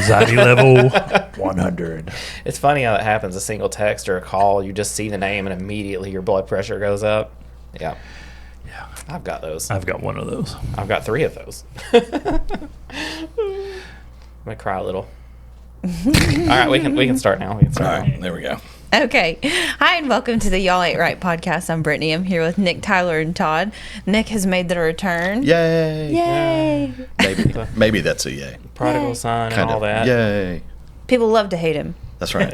Anxiety level 100. It's funny how that happens. A single text or a call, you just see the name and immediately your blood pressure goes up. Yeah. I've got those. I've got one of those. I've got 3 of those. I'm gonna cry a little. All right, we can start now. We can start All right, there we go. Okay. Hi, and welcome to the Y'all Ain't Right podcast. I'm Brittany. I'm here with Nick, Tyler, and Todd. Nick has made the return. Yay! Yay! Maybe that's a yay. Prodigal son and all that. Yay! People love to hate him. That's right.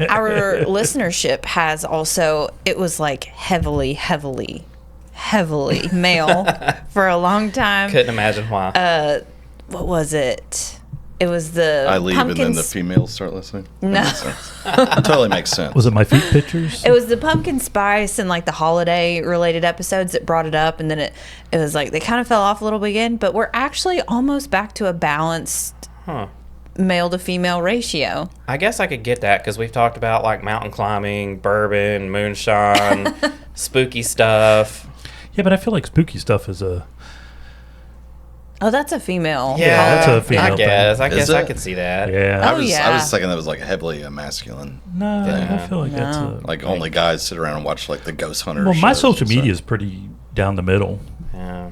Our listenership has also, it was like heavily male for a long time. Couldn't imagine why. What was it? It was the I leave pumpkin and then the females start listening. No. That totally makes sense. Was it my feet pictures? It was the pumpkin spice and like the holiday related episodes that brought it up, and then it was like they kind of fell off a little bit again, but we're actually almost back to a balanced male to female ratio. I guess I could get that because we've talked about like mountain climbing, bourbon, moonshine, spooky stuff. Yeah, but I feel like spooky stuff is a... Oh, that's a female. Yeah, that's a female I guess. I Is guess it? I could see that. Yeah. Oh, I was thinking that was like heavily a masculine. No, Yeah. I feel like that's a... Like only guys sit around and watch like the Ghost Hunter. Well, my shows social and stuff. media is pretty down the middle. Yeah.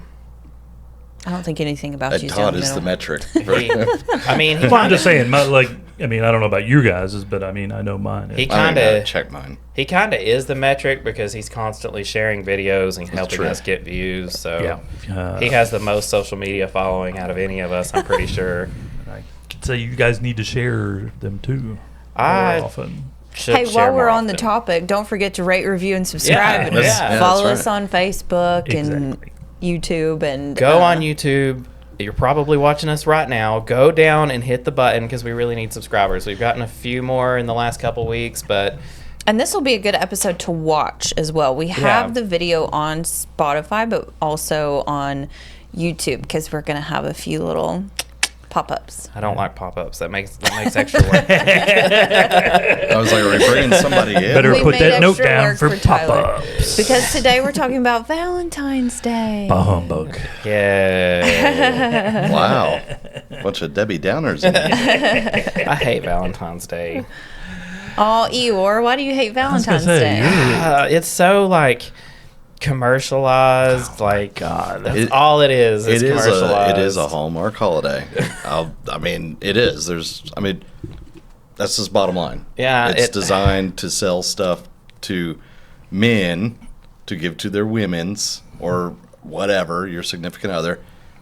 I don't think anything about you. Todd is the metric. I mean, Well, I'm just saying, I don't know about your guys', but I mean, I know mine. He I kind gotta of check mine. He kind of is the metric because he's constantly sharing videos and helping true. us get views. So Yeah. he has the most social media following out of any of us, I'm pretty sure. I could say you guys need to share them too. I more often. should Hey, share while we're more on the often. topic, don't forget to rate, review, and subscribe. And Yeah, follow that's us on Facebook and Exactly. YouTube. And Go on YouTube. You're probably watching us right now. Go down and hit the button because we really need subscribers. We've gotten a few more in the last couple weeks, but And this will be a good episode to watch as well. We have the video on Spotify, but also on YouTube because we're going to have a few little pop-ups. I don't like pop-ups. That makes extra work. I was like, are we bringing somebody in? Better We put made that note extra down work for for Tyler. pop-ups. Because today we're talking about Valentine's Day. Bah humbug. Yeah. Wow. Bunch of Debbie Downers in here. I hate Valentine's Day. Oh, Eeyore, why do you hate Valentine's say, Day? It's so like commercialized. Like God. that's all it is. It's It commercialized. is a Hallmark holiday. I mean, it is. That's just bottom line. Yeah, It's designed to sell stuff to men to give to their women's or whatever, your significant other.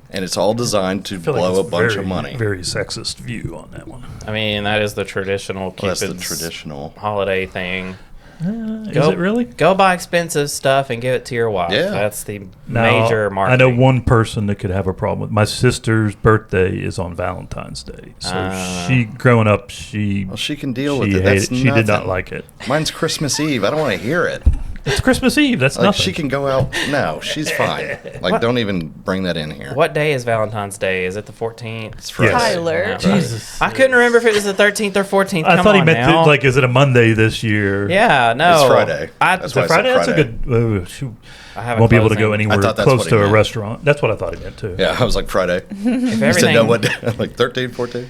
And it's all designed to I feel like blow a it's bunch very, of money. Very sexist view on that one. I mean, that is the traditional Well, that's the Cupid's traditional. holiday thing. Is it really? Go buy expensive stuff and give it to your wife. Yeah. That's the Now, major marketing. I know one person that could have a problem with. My sister's birthday is on Valentine's Day, so she, growing up, Well, she can deal with it. That's She did not nothing. like it. Mine's Christmas Eve. I don't want to hear it. It's Christmas Eve. That's Like, nothing. she can go out. No, she's fine. Like, don't even bring that in here. What day is Valentine's Day? Is it the 14th? It's Friday. Tyler. Yeah. Jesus. I couldn't remember if it was the 13th or 14th. I Come thought he on meant now. is it a Monday this year? Yeah, no. It's Friday. Is Is it Friday? That's a good. Oh, shoot. I have Won't be able to closing. go anywhere I thought that's close what he to a meant. restaurant. That's what I thought he meant too. Yeah, I was like, Friday. If You said everything, no, what day? Like 13, 14?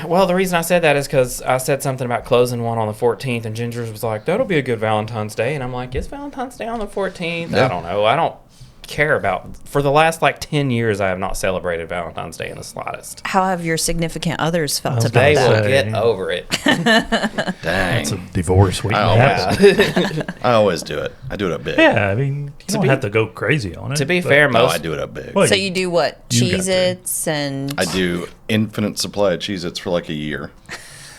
Well, the reason I said that is because I said something about closing one on the 14th, and Ginger's was like, that'll be a good Valentine's Day. And I'm like, is Valentine's Day on the 14th? Yeah. I don't know. I don't care about. For the last, 10 years, I have not celebrated Valentine's Day in the slightest. How have your significant others felt was about They gonna that? will say- get over it. Dang. It's a divorce waiting to Oh, happen. I always do it. I do it a bit. Yeah, I mean, you don't be- have to go crazy on it. To be but- fair, No, most I do it a big. Well, So you do what? You got to. Cheez-Its and... I do infinite supply of Cheez-Its for like a year.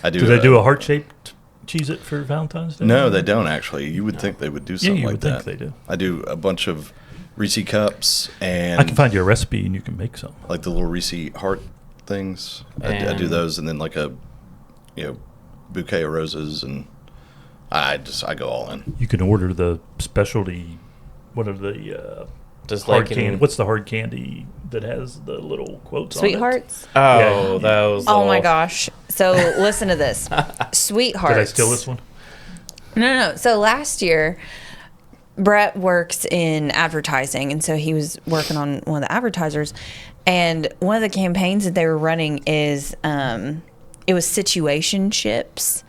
I do. Do they do a heart-shaped Cheez-It for Valentine's Day? No, they don't actually. You would think they would do Yeah, something you like would that. think they do. I do a bunch of Reese cups and I can find you a recipe and you can make some. like the little Reese heart things. I do And- those, and then like a bouquet of roses, and I go all in. You can order the specialty. What are the just hard like candy? What's the hard candy that has the little quotes on it? Sweethearts? Oh, Yeah. those. Oh my little- gosh. So listen to this. Sweethearts. Did I steal this one? No. So last year, Brett works in advertising, and so he was working on one of the advertisers. And one of the campaigns that they were running is it was situationships.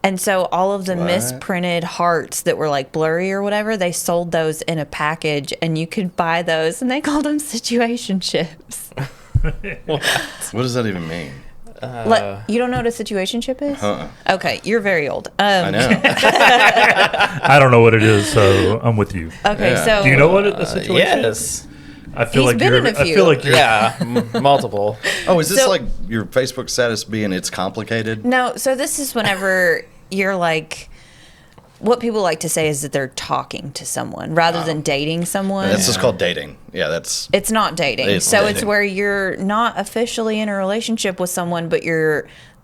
And so all of the What? misprinted hearts that were like blurry or whatever, they sold those in a package, and you could buy those, and they called them situationships. What does that even mean? You don't know what a situationship is? Uh-uh. Okay, you're very old. I know. I don't know what it is, so I'm with you. Okay, Yeah. so Do you know what the situation Yes. is? I feel He's like been you're. in a I few. feel like you're. Yeah, multiple. Oh, is this So- like your Facebook status being it's complicated? No, so this is whenever you're like, what people like to say is that they're talking to someone rather than dating someone. That's just called dating. Yeah, that's It's not dating. It's So it's dating. where you're not officially in a relationship with someone, but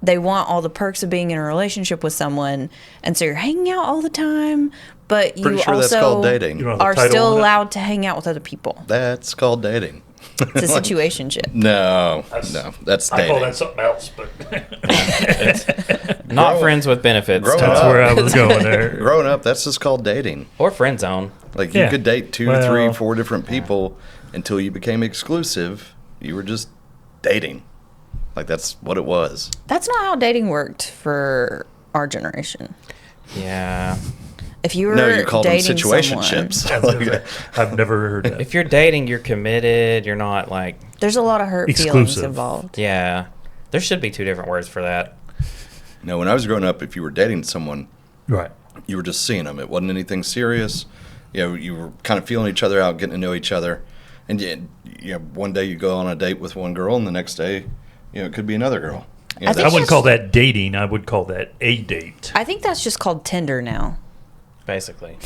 they want all the perks of being in a relationship with someone, and so you're hanging out all the time, but you pretty sure also that's called dating. You don't have the are title still on it? allowed to hang out with other people. That's called dating. It's a situationship. No, that's I dating. call that something else, but Not Grow- friends with benefits. grow that's up. where I was going there. Growing up, that's just called dating. Or friend zone. Like you Yeah. could date 2, Well- 3, 4 different people until you became exclusive. You were just dating. Like that's what it was. That's not how dating worked for our generation. Yeah. If you were No, you called them dating situationships. someone, I've never heard that. If you're dating, you're committed. You're not like, there's a lot of hurt feelings Exclusive. involved. yeah. There should be two different words for that. No, when I was growing up, if you were dating someone, Right. you were just seeing them. It wasn't anything serious. You know, you were kind of feeling each other out, getting to know each other. And one day you go on a date with one girl, and the next day, it could be another girl. You know, I think I wouldn't that's- call that dating. I would call that a date. I think that's just called Tinder now. Basically.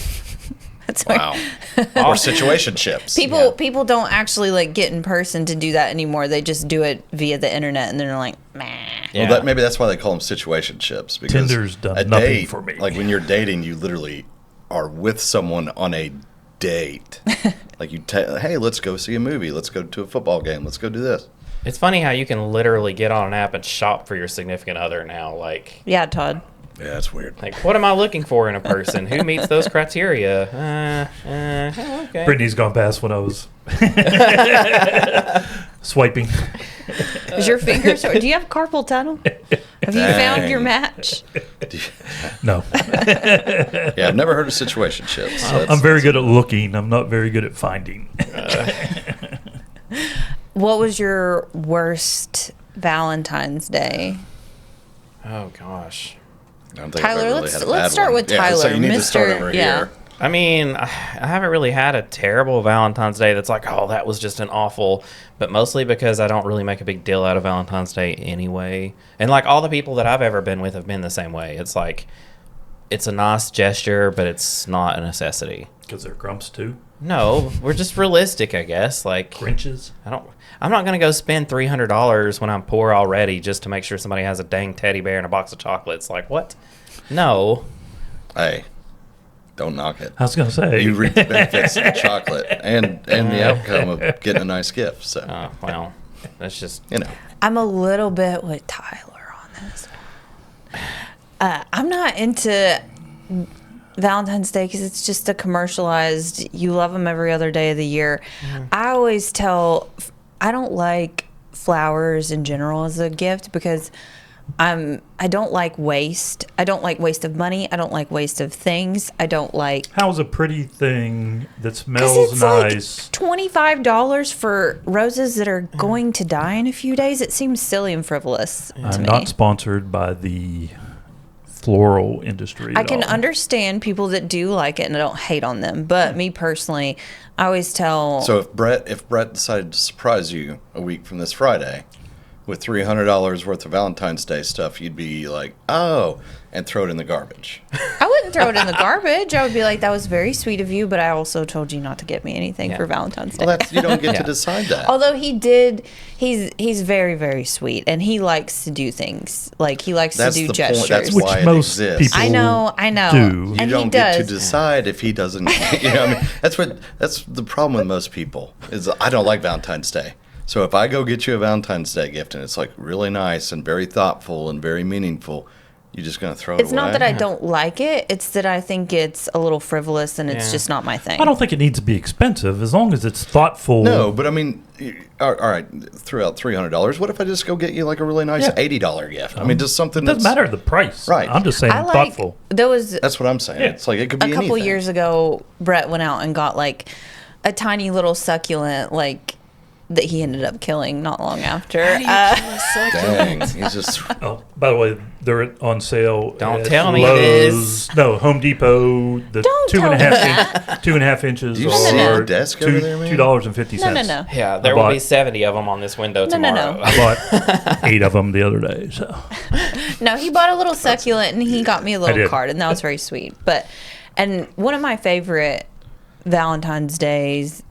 That's where wow. Or situationships. people don't actually like get in person to do that anymore. They just do it via the internet, and they're like, meh. Yeah. Well, maybe that's why they call them situationships. Because Tinder's done a nothing date, for me. Like when you're dating, you literally are with someone on a date. Like hey, let's go see a movie. Let's go to a football game. Let's go do this. It's funny how you can literally get on an app and shop for your significant other now. Yeah, Todd. Yeah, that's weird. Like, what am I looking for in a person? Who meets those criteria? Okay. Brittany's gone past when I was swiping. Is your fingers? Do you have carpal tunnel? Have you found your match? No. Yeah, I've never heard of situationships. So I'm very good at looking. I'm not very good at finding. What was your worst Valentine's Day? Oh, gosh. I don't think Tyler, I've ever let's- had a let's bad start one. with Yeah, so Tyler, you need to start Mr. over yeah. here. I mean, I haven't really had a terrible Valentine's Day that's like, oh, that was just an awful, but mostly because I don't really make a big deal out of Valentine's Day anyway. And like all the people that I've ever been with have been the same way. It's like, it's a nice gesture, but it's not a necessity. Because they're grumps too. No, we're just realistic, I guess. Like, Grinches. I'm not going to go spend $300 when I'm poor already just to make sure somebody has a dang teddy bear and a box of chocolates. Like, what? No. Hey, don't knock it. I was going to say. You reap the benefits of the chocolate and the outcome of getting a nice gift. So, Well, that's just, I'm a little bit with Tyler on this. I'm not into Valentine's Day because it's just a commercialized, you love them every other day of the year. I always I don't like flowers in general as a gift because I don't like waste. I don't like waste of money. I don't like waste of things. I don't like... How's a pretty thing that 'Cause smells it's nice? like $25 for roses that are going to die in a few days. It seems silly and frivolous to I'm me. not sponsored by the floral industry. I at can all. understand people that do like it, and I don't hate on them. But me personally, I always tell... So if Brett decided to surprise you a week from this Friday with $300 worth of Valentine's Day stuff, you'd be like, oh, and throw it in the garbage. I wouldn't throw it in the garbage. I would be like, that was very sweet of you, but I also told you not to get me anything for Valentine's Day. Well, you don't get Yeah. to decide that. Although he's very, very sweet, and he likes to do things. Like, he likes That's to do the gestures. point. That's Which why it most exists. people I know. do. You And don't he get to does. decide if he doesn't. I mean, that's the problem with most people is I don't like Valentine's Day. So if I go get you a Valentine's Day gift and it's like really nice and very thoughtful and very meaningful, You just gonna throw it It's away? not that I don't like it. It's that I think it's a little frivolous and it's just not my thing. I don't think it needs to be expensive as long as it's thoughtful. No, but I mean, all right, threw out $300. What if I just go get you like a really nice $80 gift? I mean, just something It doesn't matter the price. Right. I'm just saying I like, thoughtful. there was That's what I'm saying. Yeah. It's like it could a be couple anything. years ago, Brett went out and got like a tiny little succulent, like that he ended up killing not long after. Dang, he's just Oh, by the way, they're on sale. Don't at tell me Lowe's. No, Home Depot. The Don't 2.5 inches Do you are see your desk over there, man? $2.50. No. Yeah, there will be 70 of them on this window No. tomorrow. I bought 8 of them the other day. So No, he bought a little succulent and he got me a little did. card, and that was very sweet. And one of my favorite Valentine's Days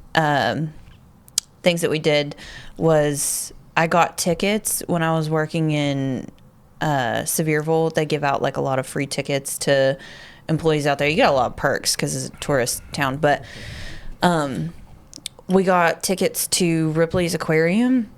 things that we did was I got tickets when I was working in Sevierville. They give out like a lot of free tickets to employees out there. You get a lot of perks because it's a tourist town. But we got tickets to Ripley's Aquarium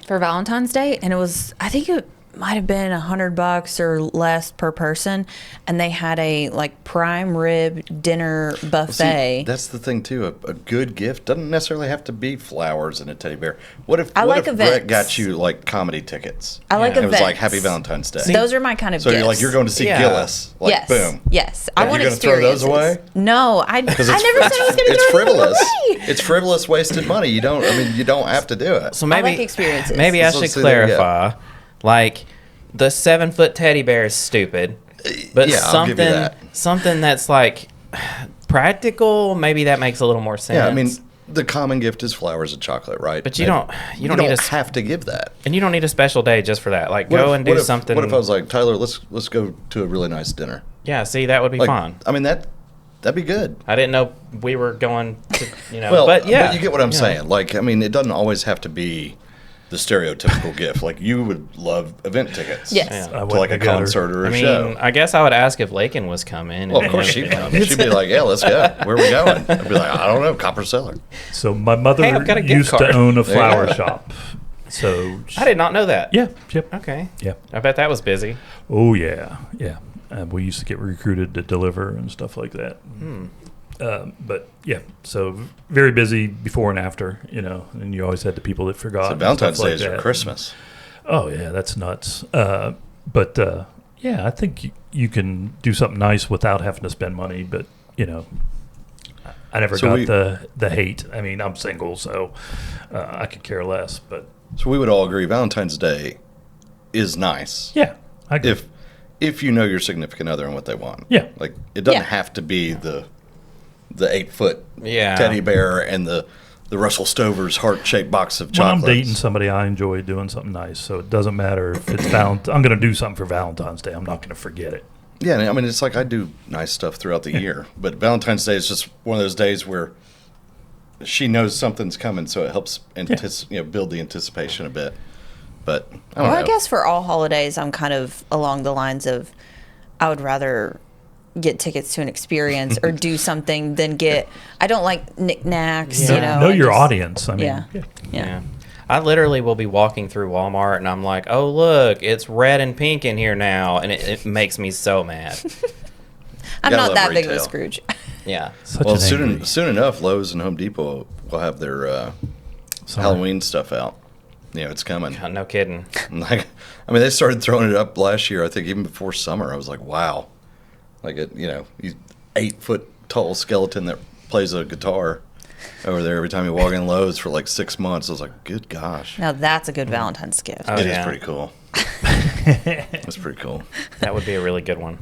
for Valentine's Day, and it was, I think it might have been $100 or less per person, and they had a like prime rib dinner buffet. See, that's the thing too. A good gift doesn't necessarily have to be flowers and a teddy bear. What if I like Brett events. got you like comedy tickets? I like And it was like events. Happy Valentine's Day. Those are my kind of so gifts. you're like you're going to see Yeah. Gillis. Like yes, boom. yes. I Are want you gonna throw those experiences. away? No, I never said I was going to It's throw anything frivolous. away. It's frivolous, wasted money. You don't have to do it. So maybe like experiences. Maybe I So should see, there you go. clarify. Like the 7-foot teddy bear is stupid, but Yeah, I'll give you that. something that's like practical. Maybe that makes a little more sense. Yeah, I mean, the common gift is flowers and chocolate, right? but you And don't need a have to give that. and you don't need a special day just for that. Like What go if- and do what if- something. What if I was like, Tyler, let's go to a really nice dinner. Yeah, see, that would be Like, fun. I mean that'd be good. I didn't know we were going to, Well, but yeah, you get what I'm yeah. saying. Like, I mean, it doesn't always have to be the stereotypical gift. Like, you would love event tickets. Yes. Yeah. I To went like a and got her. concert or a I mean, show. I guess I would ask if Lakin was coming. Well, of course she'd come. She'd be like, "Yeah, let's go. Where are we going?" I'd be like, "I don't know, Copper Cellar." So my mother Hey, I've got a gift used card. to own a There you flower go. shop. So I did not know that. yeah, yep, Okay. yeah. I bet that was busy. Oh yeah, yeah. We used to get recruited to deliver and stuff like that. But yeah, so very busy before and after, and you always had the people that forgot. So and Valentine's stuff Day like is your that. Christmas. Oh yeah, that's nuts. But yeah, I think you can do something nice without having to spend money. But I never So got we- the hate. I mean, I'm single, so I could care less. But So we would all agree Valentine's Day is nice. yeah, I agree. If you know your significant other and what they want. Yeah. Like, it doesn't Yeah. have to be the 8-foot Yeah. teddy bear and the Russell Stover's heart-shaped box of when I'm chocolates. dating somebody, I enjoy doing something nice. So it doesn't matter if it's I'm going to do something for Valentine's Day. I'm not going to forget it. Yeah, I mean, it's like I do nice stuff throughout the year, but Valentine's Day is just one of those days where she knows something's coming, so it helps build the anticipation a bit. But I don't Well, know. I guess for all holidays, I'm kind of along the lines of I would rather get tickets to an experience or do something than get. I don't like knickknacks. Yeah. Know and your just- audience. I mean, Yeah. Yeah. Yeah. I literally will be walking through Walmart and I'm like, oh, look, it's red and pink in here now. And it makes me so mad. I'm Gotta not love that big of a retail. Scrooge. Yeah. Such Well, an angry soon enough, Lowe's and Home Depot will have their summer. Halloween stuff out. It's coming. No kidding. Like, I mean, they started throwing it up last year. I think even before summer, I was like, wow. Like he's 8-foot tall skeleton that plays a guitar over there every time you walk in Lowe's for like 6 months. I was like, good gosh. Now that's a good Valentine's gift. Oh, It is yeah. pretty cool. It's pretty cool. That would be a really good one.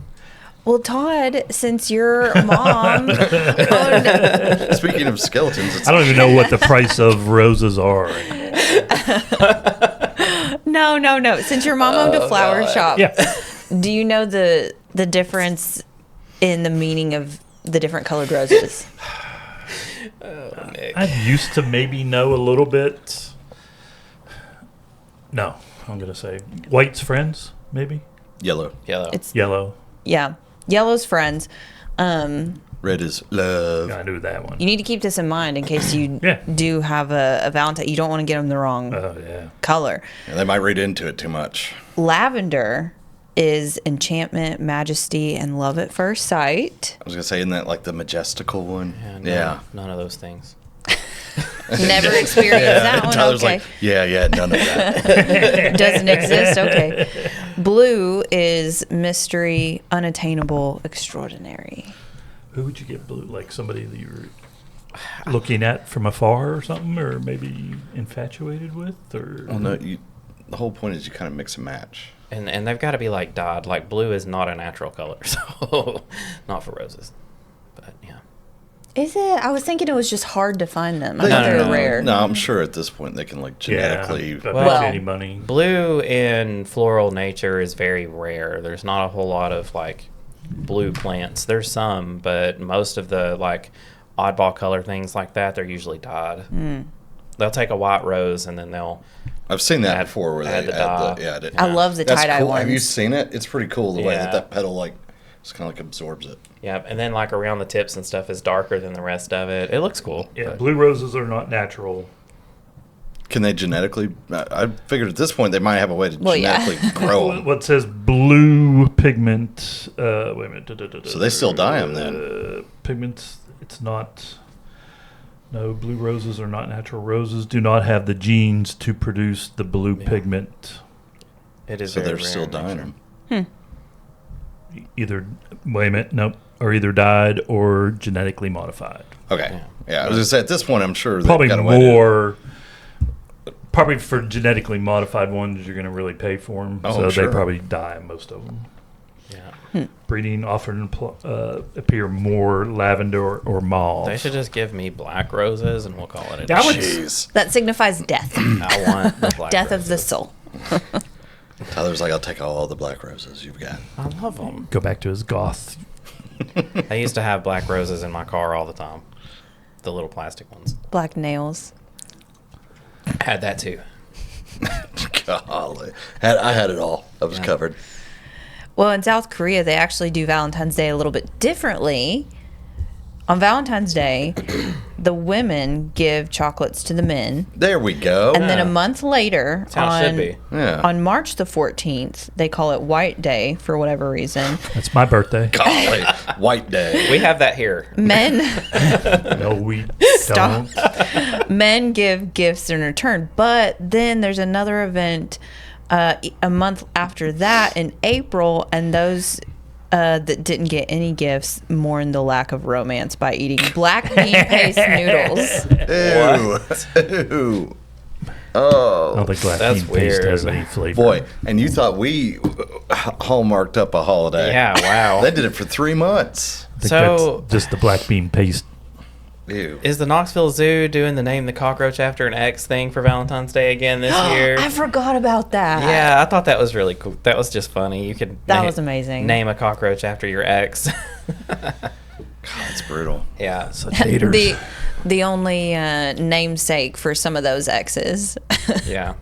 Well, Todd, since your mom owned, Speaking of skeletons, it's I don't even know what the price of roses are. no. Since your mom owned a flower shop, Yeah. do you know the difference in the meaning of the different colored roses? I used to maybe know a little bit. No, I'm going to say white's friends, maybe. yellow. Yellow. It's Yellow. yeah, yellow's friends. Red is love. I knew that one. You need to keep this in mind in case you Yeah. do have a Valentine. You don't want to get them the wrong Oh, yeah. color. Yeah, they might read into it too much. Lavender is enchantment, majesty, and love at first sight. I was gonna say, isn't that like the majestical one? Yeah, none of those things. Never experienced that one. Tyler's Okay. like, yeah, none of that. Doesn't exist. Okay. Blue is mystery, unattainable, extraordinary. Who would you get blue? Like somebody that you're looking at from afar or something, or maybe infatuated with, or Well, no, the whole point is you kind of mix and match. And they've got to be like dyed. Like blue is not a natural color, so not for roses. But yeah. Is it? I was thinking it was just hard to find them. I No, thought they no, were no. rare. No, I'm sure at this point they can like genetically. but Well, any money. Blue in floral nature is very rare. There's not a whole lot of like blue plants. There's some, but most of the like oddball color things like that, they're usually dyed. They'll take a white rose and then they'll. I've seen that Add- before where add they the add dye. the I love the That's tie-dye cool. ones. Have you seen it? It's pretty cool the way Yeah. that pedal like just kind of like absorbs it. Yeah, and then like around the tips and stuff is darker than the rest of it. It looks cool. Yeah, but- blue roses are not natural. Can they genetically? I figured at this point they might have a way to Well, yeah. genetically grow them. What says blue pigment? Wait a minute. So they still dye 'em then? Pigments. It's not. No, blue roses are not natural. Roses do not have the genes to produce the blue pigment. It is So very they're rare still in dying nature. them. Either wait a minute, nope, or either dyed or genetically modified. Okay. Yeah. I was gonna say at this point I'm sure they've Probably got a way to- more. Probably for genetically modified ones, you're going to really pay for them. Oh, so sure. they probably die, most of them. Yeah. Breeding often appear more lavender or mauve. They should just give me black roses and we'll call it a That day. would- Jeez. That signifies death. I want the black Death of the roses. soul. Tyler's like, I'll take all the black roses you've got. I love them. Go back to his goth. I used to have black roses in my car all the time. The little plastic ones. Black nails. I had that too. Golly. I had it all. I was covered. Well, in South Korea, they actually do Valentine's Day a little bit differently. On Valentine's Day, the women give chocolates to the men. There we go. And then a month later, That's how it should be. Yeah. on March the 14th, they call it White Day for whatever reason. That's my birthday. Golly. White day. We have that here. Men No, we Stop. don't. men give gifts in return. But then there's another event a month after that in April, and those that didn't get any gifts mourn the lack of romance by eating black bean paste noodles. Ew. I Oh. don't think black That's bean paste weird. has any flavor. Boy, and you thought we hallmarked up a holiday. Yeah, wow. They did it for 3 months. I think So- that's just the black bean paste. Ew. Is the Knoxville Zoo doing the name the cockroach after an X thing for Valentine's Day again this year? I forgot about that. Yeah, I thought that was really cool. That was just funny. You could That was amazing. Name a cockroach after your ex. God, it's brutal. Yeah. Such haters. The only namesake for some of those exes. Yeah.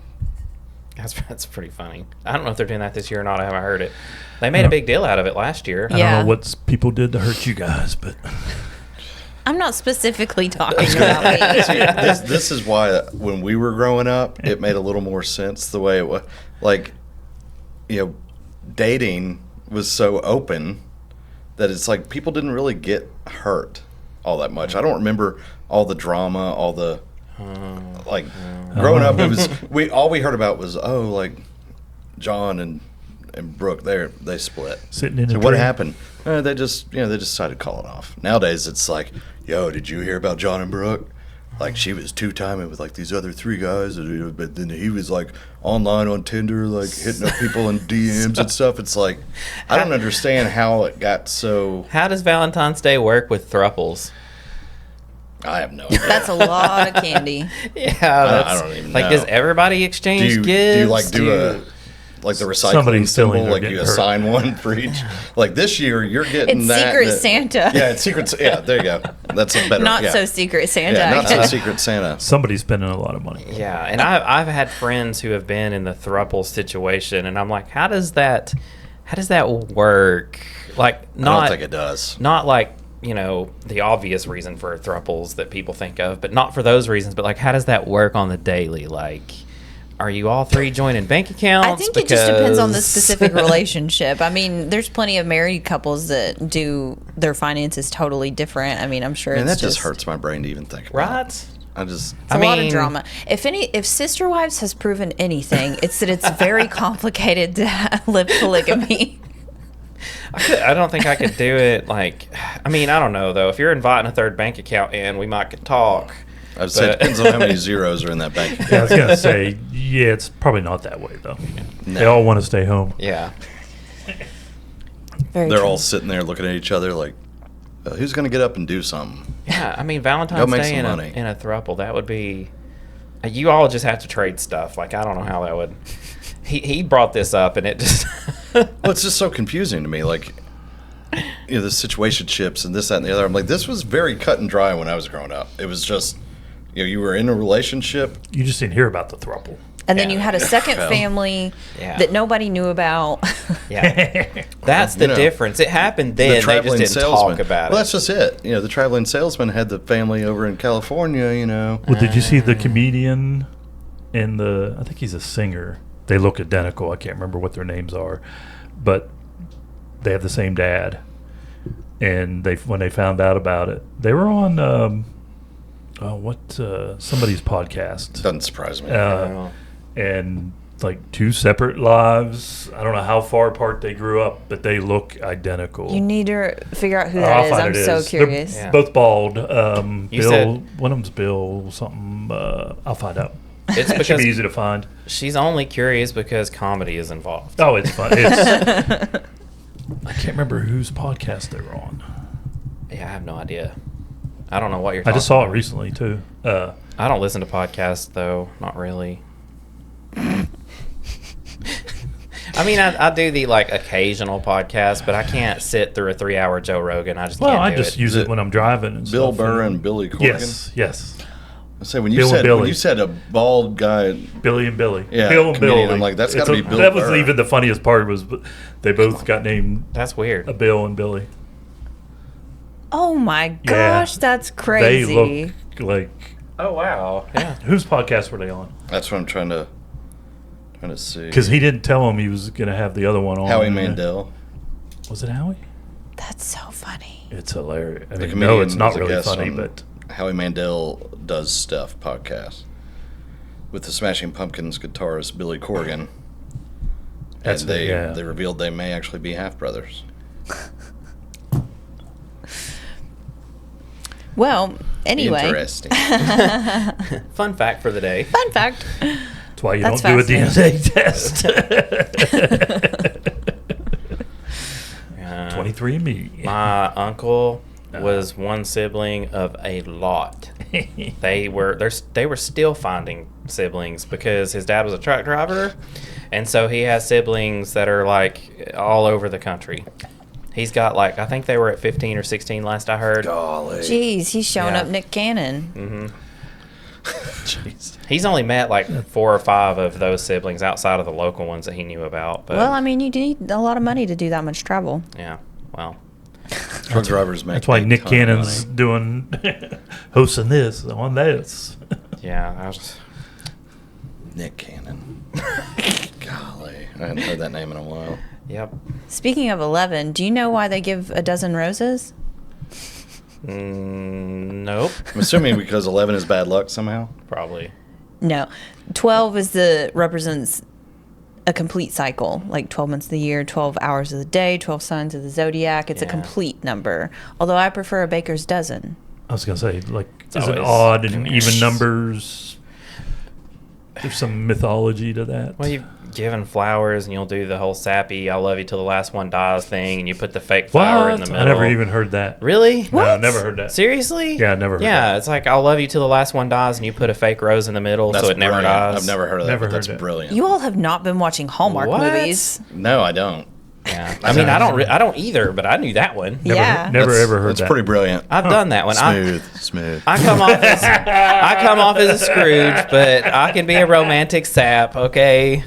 That's pretty funny. I don't know if they're doing that this year or not. I haven't heard it. They made a big deal out of it last year. I Yeah. don't know what people did to hurt you guys, but I'm not specifically talking about me. This is why when we were growing up, it made a little more sense the way it was. Like, dating was so open that it's like people didn't really get hurt all that much. I don't remember all the drama, all the like growing up. It was all we heard about was like John and Brooke. They split. sitting in a So what tree. happened? They just decided to call it off. Nowadays it's like, yo, did you hear about John and Brooke? Like she was two-timing with like these other 3 guys, but then he was like online on Tinder, like hitting up people in DMs and stuff. It's like I don't understand how it got so. How does Valentine's Day work with thruples? I have no idea. That's a lot of candy. Yeah, that's, don't even like, know. does everybody do exchange you gifts? do a like the recycling Somebody's symbol, feeling they're like you getting hurt. assign one for each? Like this year, you're getting It's that. Secret Santa. Yeah, it's Secret. Yeah, there you go. That's a better. Not yeah. so Secret Santa. Yeah, I not so guess. Secret Santa. Somebody's spending a lot of money. Yeah, and I've had friends who have been in the thruple situation, and I'm like, how does that work? Like, I don't think it does. not like, the obvious reason for thruples that people think of, but not for those reasons. But like, how does that work on the daily? Like, are you all three joining bank accounts? I think it just depends on the specific relationship. I mean, there's plenty of married couples that do their finances totally different. I mean, I'm sure And it's that just hurts my brain to even think about. Right? It's a lot of drama. If Sister Wives has proven anything, it's that it's very complicated to live polygamy. I don't think I could do it. Like, I mean, I don't know though. If you're inviting a third bank account in, we might could talk. I would say it depends on how many zeros are in that bank account. Yeah, I was gonna say, yeah, it's probably not that way though. No. They all want to stay home. Yeah. Very They're true. all sitting there looking at each other like, who's going to get up and do something? Yeah, I mean, Go Valentine's make Day some in money. a throuple, that would be... You all just have to trade stuff. Like, I don't know how that would... He brought this up, and it just... Well, it's just so confusing to me. Like, you know, the situationships and this, that, and the other. I'm like, this was very cut and dry when I was growing up. It was just, you know, you were in a relationship. You just didn't hear about the throuple. And then Yeah. you had a second Well, family yeah. that nobody knew about. Yeah. That's the You know, difference. It happened then. They just didn't talk about Well, it. that's just it. You know, the traveling salesman had the family over in California, you know. Well, did you see the comedian and the? I think he's a singer. They look identical. I can't remember what their names are, but they have the same dad. And when they found out about it, they were on somebody's podcast. Doesn't surprise me. And like two separate lives. I don't know how far apart they grew up, but they look identical. You need to figure out who I'll that is. find I'm it so is. curious. They're Yeah. both bald. You Bill, said- one of them's Bill something. I'll find out. It's It should because be easy to find. she's only curious because comedy is involved. Oh, it's fun. It's, I can't remember whose podcast they were on. Yeah, I have no idea. I don't know what you're I talking just saw it about. recently too. I don't listen to podcasts, though. Not really. I mean, I do the, like, occasional podcast, but I can't sit through a 3-hour Joe Rogan. I just Well, can't I do just it. use it when I'm driving. And Bill stuff. Burr and Billy Corgan. Yes. I say when you Bill and said Billy. a bald guy. Billy and Billy. Yeah, Bill and comedian. Billy. I'm like, that's It's gotta be Bill That was Burr. even the funniest part was they both got named That's weird. Bill and Billy. Oh my Yeah. gosh, that's crazy. They look like. Oh, wow. Yeah. Whose podcast were they on? That's what I'm trying to see. Because he didn't tell him he was going to have the other one on. Howie Mandel. Was it Howie? That's so funny. It's hilarious. I The mean, no, it's comedian not was a really guest funny, on but Howie Mandel Does Stuff podcast with the Smashing Pumpkins guitarist Billy Corgan. That's And it, yeah. they revealed they may actually be half brothers. Well, anyway, Interesting. Fun fact for the day. fun fact. that's why you That's don't do a fascinating. DNA test. 23andMe. My uncle was one sibling of a lot. They were still finding siblings because his dad was a truck driver, and so he has siblings that are like all over the country. He's got like I think they were at 15 or 16 last I heard. Golly. Jeez, he's showing Yeah. up Nick Cannon. Mm-hmm. Jeez. He's only met like 4 or 5 of those siblings outside of the local ones that he knew about. But Well, I mean, you need a lot of money to do that much travel. yeah, well, Truck drivers make That's why a Nick ton of Cannon's money. doing hosting this on this. yeah, I was. Nick Cannon. Golly. I hadn't heard that name in a while. Yep. Speaking of 11, do you know why they give a dozen roses? Nope. I'm assuming because 11 is bad luck somehow. Probably. No. 12 represents a complete cycle, like 12 months of the year, 12 hours of the day, 12 signs of the zodiac. It's a Yeah. complete number. Although I prefer a baker's dozen. I was gonna say, like, is it always- odd and even numbers? There's some mythology to that. Well, you've given flowers, and you'll do the whole sappy "I love you till the last one dies" thing, and you put the fake flower in the What? middle. I never even heard that. Really? No, I never heard that. Seriously? Yeah, I never heard Yeah, that. it's like "I'll love you till the last one dies," and you put a fake rose in the middle, so it never brilliant. dies. I've never heard of that. Never but that's heard that. brilliant. You all have not been watching Hallmark What? movies. No, I don't. Yeah. I mean, I don't either, but I knew that one. Never, Yeah. never That's- ever heard That's that. pretty brilliant. I've done that one. Smooth. I come off as a Scrooge, but I can be a romantic sap. Okay.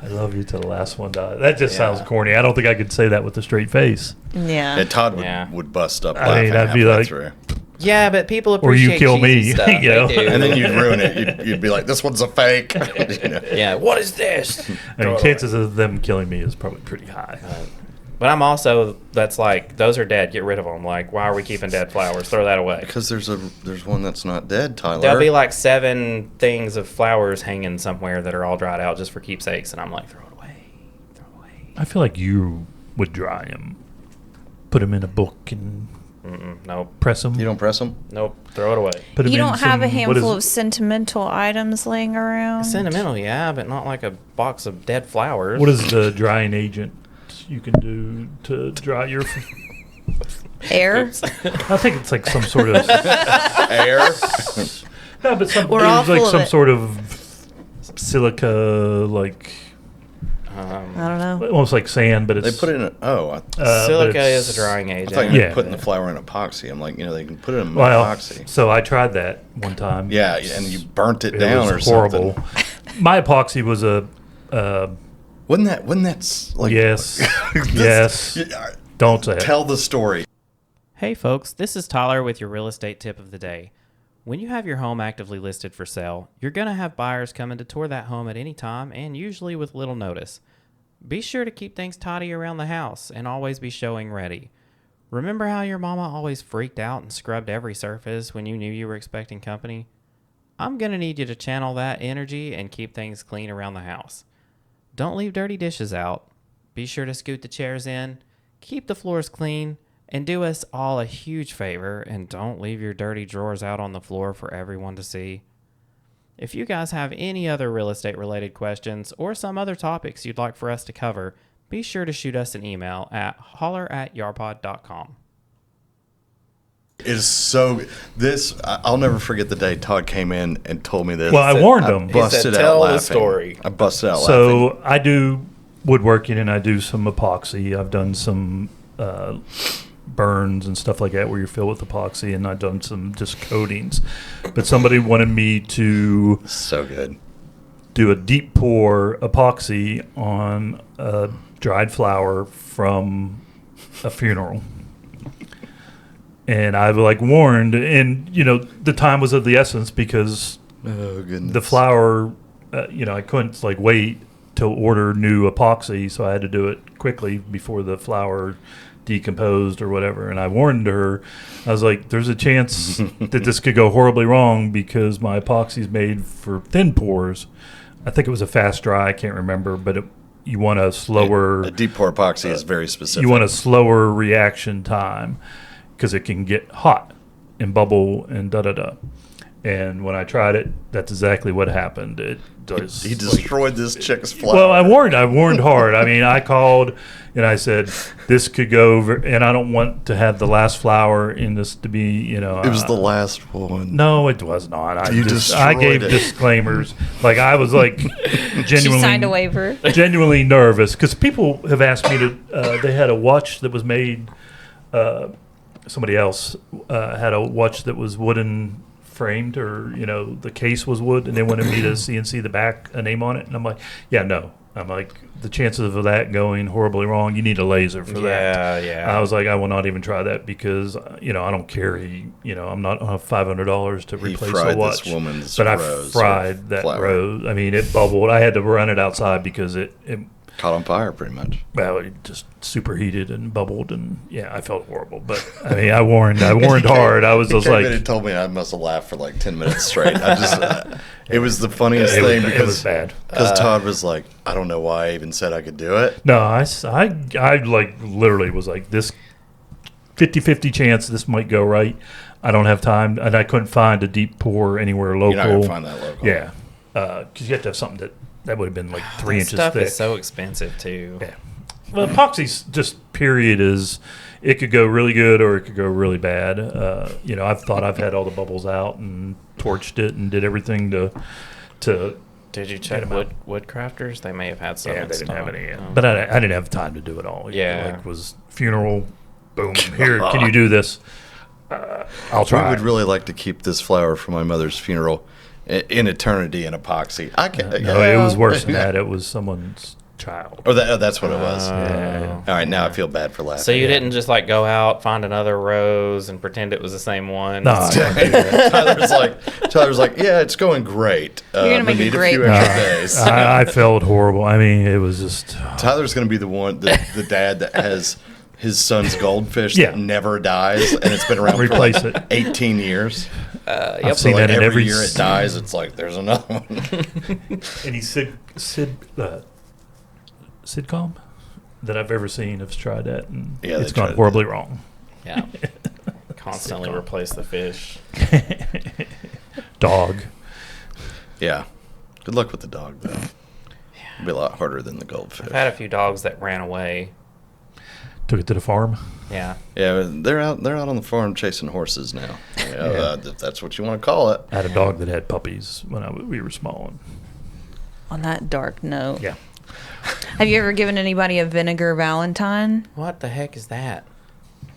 I love you till the last one dies. That just Yeah. sounds corny. I don't think I could say that with a straight face. Yeah. And Todd Yeah. would bust up I laughing mean, I'd be halfway like- through. Yeah, but people Or you appreciate kill cheesy me, stuff. you know? They do. And then you'd ruin it. You'd be like, "This one's a fake." Yeah, what is this? I mean, chances of them killing me is probably pretty high. But I'm also, that's like, those are dead. Get rid of them. Like, why are we keeping dead flowers? Throw that away. Because there's one that's not dead, Tyler. There'll be like 7 things of flowers hanging somewhere that are all dried out just for keepsakes, and I'm like, throw it away. Throw it away. I feel like you would dry them, put them in a book, and Nope. press them. You don't press them? Nope. Throw it away. Put 'em You in don't have a some- what handful is of sentimental items laying around? Sentimental, yeah, but not like a box of dead flowers. What is the drying agent you can do to dry your? Air? I think it's like some sort of. Air. No, but We're all there's like full of some it. sort of silica, like I don't know. almost like sand, but They it's put it in. Silica but it's- is a drying I agent. thought you were Yeah. putting the flower in epoxy. I'm like, they can put it in Well, epoxy. so I tried that one time. Yeah, and you burnt it It down or was horrible. something. My epoxy was a Wouldn't that like? yes, This- yes. Don't say it. Tell the story. Hey folks, this is Tyler with your real estate tip of the day. When you have your home actively listed for sale, you're going to have buyers coming to tour that home at any time and usually with little notice. Be sure to keep things tidy around the house and always be showing ready. Remember how your mama always freaked out and scrubbed every surface when you knew you were expecting company? I'm going to need you to channel that energy and keep things clean around the house. Don't leave dirty dishes out. Be sure to scoot the chairs in, keep the floors clean, and do us all a huge favor and don't leave your dirty drawers out on the floor for everyone to see. If you guys have any other real estate related questions or some other topics you'd like for us to cover, be sure to shoot us an email at holler@yarpod.com. It is so. I'll never forget the day Todd came in and told me this. Well, I warned them. busted out "Tell the laughing. story." I busted out laughing. So I do woodworking and I do some epoxy. I've done some burns and stuff like that where you're filled with epoxy, and I've done some just coatings. But somebody wanted me to So good. do a deep pour epoxy on a dried flower from a funeral. And I like warned, and the time was of the essence because Oh goodness. the flower, I couldn't like wait to order new epoxy, so I had to do it quickly before the flower decomposed or whatever. And I warned her, I was like, there's a chance that this could go horribly wrong because my epoxy is made for thin pours. I think it was a fast dry, I can't remember, but you want a slower, A deep pour epoxy is very specific. you want a slower reaction time because it can get hot and bubble and da-da-da. And when I tried it, that's exactly what happened. It does. He destroyed this chick's flower. Well, I warned hard. I mean, I called and I said, this could go, and I don't want to have the last flower in this to be, it was the last one. No, it was not. I You gave destroyed it. disclaimers. Like I was like She genuinely signed a waiver. genuinely nervous because people have asked me to. They had a watch that was made. Somebody else had a watch that was wooden framed, or the case was wood, and they wanted me to CNC the back, a name on it, and I'm like, yeah, no. I'm like, the chances of that going horribly wrong, you need a laser for that. Yeah. I was like, I will not even try that because I don't carry. I'm not $500 to He replace fried a watch. this woman's but I rose fried or that flower. rose. I mean, it bubbled. I had to run it outside because it Caught on fire, pretty much. well, it just superheated and bubbled, and yeah, I felt horrible. But I mean, I warned hard. I was He just came like, in and told me I must have laughed for like 10 minutes straight. It was the funniest it thing was because bad. Todd was like, I don't know why I even said I could do it. No, I like literally was like, this 50-50 chance this might go right. I don't have time, and I couldn't find a deep pour anywhere local. You're not going to find that local. Yeah, because you have to have something that would have been like 3 That inches stuff thick. is so expensive too. Yeah. Well, epoxy's just period is it could go really good or it could go really bad. I've thought I've had all the bubbles out and torched it and did everything to Did you check wood crafters? They may have had some. yeah, in they didn't have stock. any. Oh. But I didn't have time to do it all. Yeah. Like was funeral, boom, here, can you do this? I'll try. I would really like to keep this flower for my mother's funeral in eternity in epoxy. I can't. No, it was worse than that. It was someone's child. Oh, that's what it was. Yeah. All right, now I feel bad for laughing. So you didn't just like go out, find another rose, and pretend it was the same one? No, I don't do that. Tyler's like, yeah, it's going great. You're gonna make we a need great a few extra days. I felt horrible. I mean, it was just. Tyler's going to be the dad that has his son's goldfish that never dies, and it's been around Replace for like it. 18 years. I've So seen like that in every every year it dies, it's like there's another one. Any sitcom that I've ever seen has tried that, and Yeah, it's they gone tried horribly wrong. Yeah. Constantly replace the fish. Dog. Yeah. Good luck with the dog, though. It'll be a lot harder than the goldfish. I've had a few dogs that ran away. Took it to the farm. Yeah. Yeah, they're out on the farm chasing horses now. If that's what you want to call it. I had a dog that had puppies when we were small. On that dark note. Yeah. Have you ever given anybody a vinegar Valentine? What the heck is that?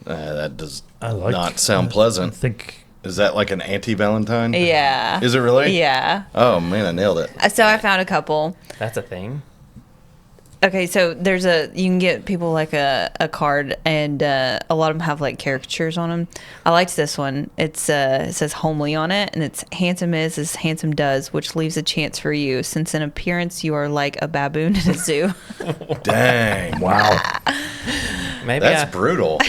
That does not sound pleasant. I think. Is that like an anti-Valentine? Yeah. Is it really? Yeah. Oh, man, I nailed it. So I found a couple. That's a thing? Okay, so you can get people like a card, and a lot of them have like caricatures on them. I liked this one. It says homely on it, and it's handsome is as handsome does, which leaves a chance for you, since in appearance you are like a baboon in a zoo. Dang. Wow. Maybe That's brutal.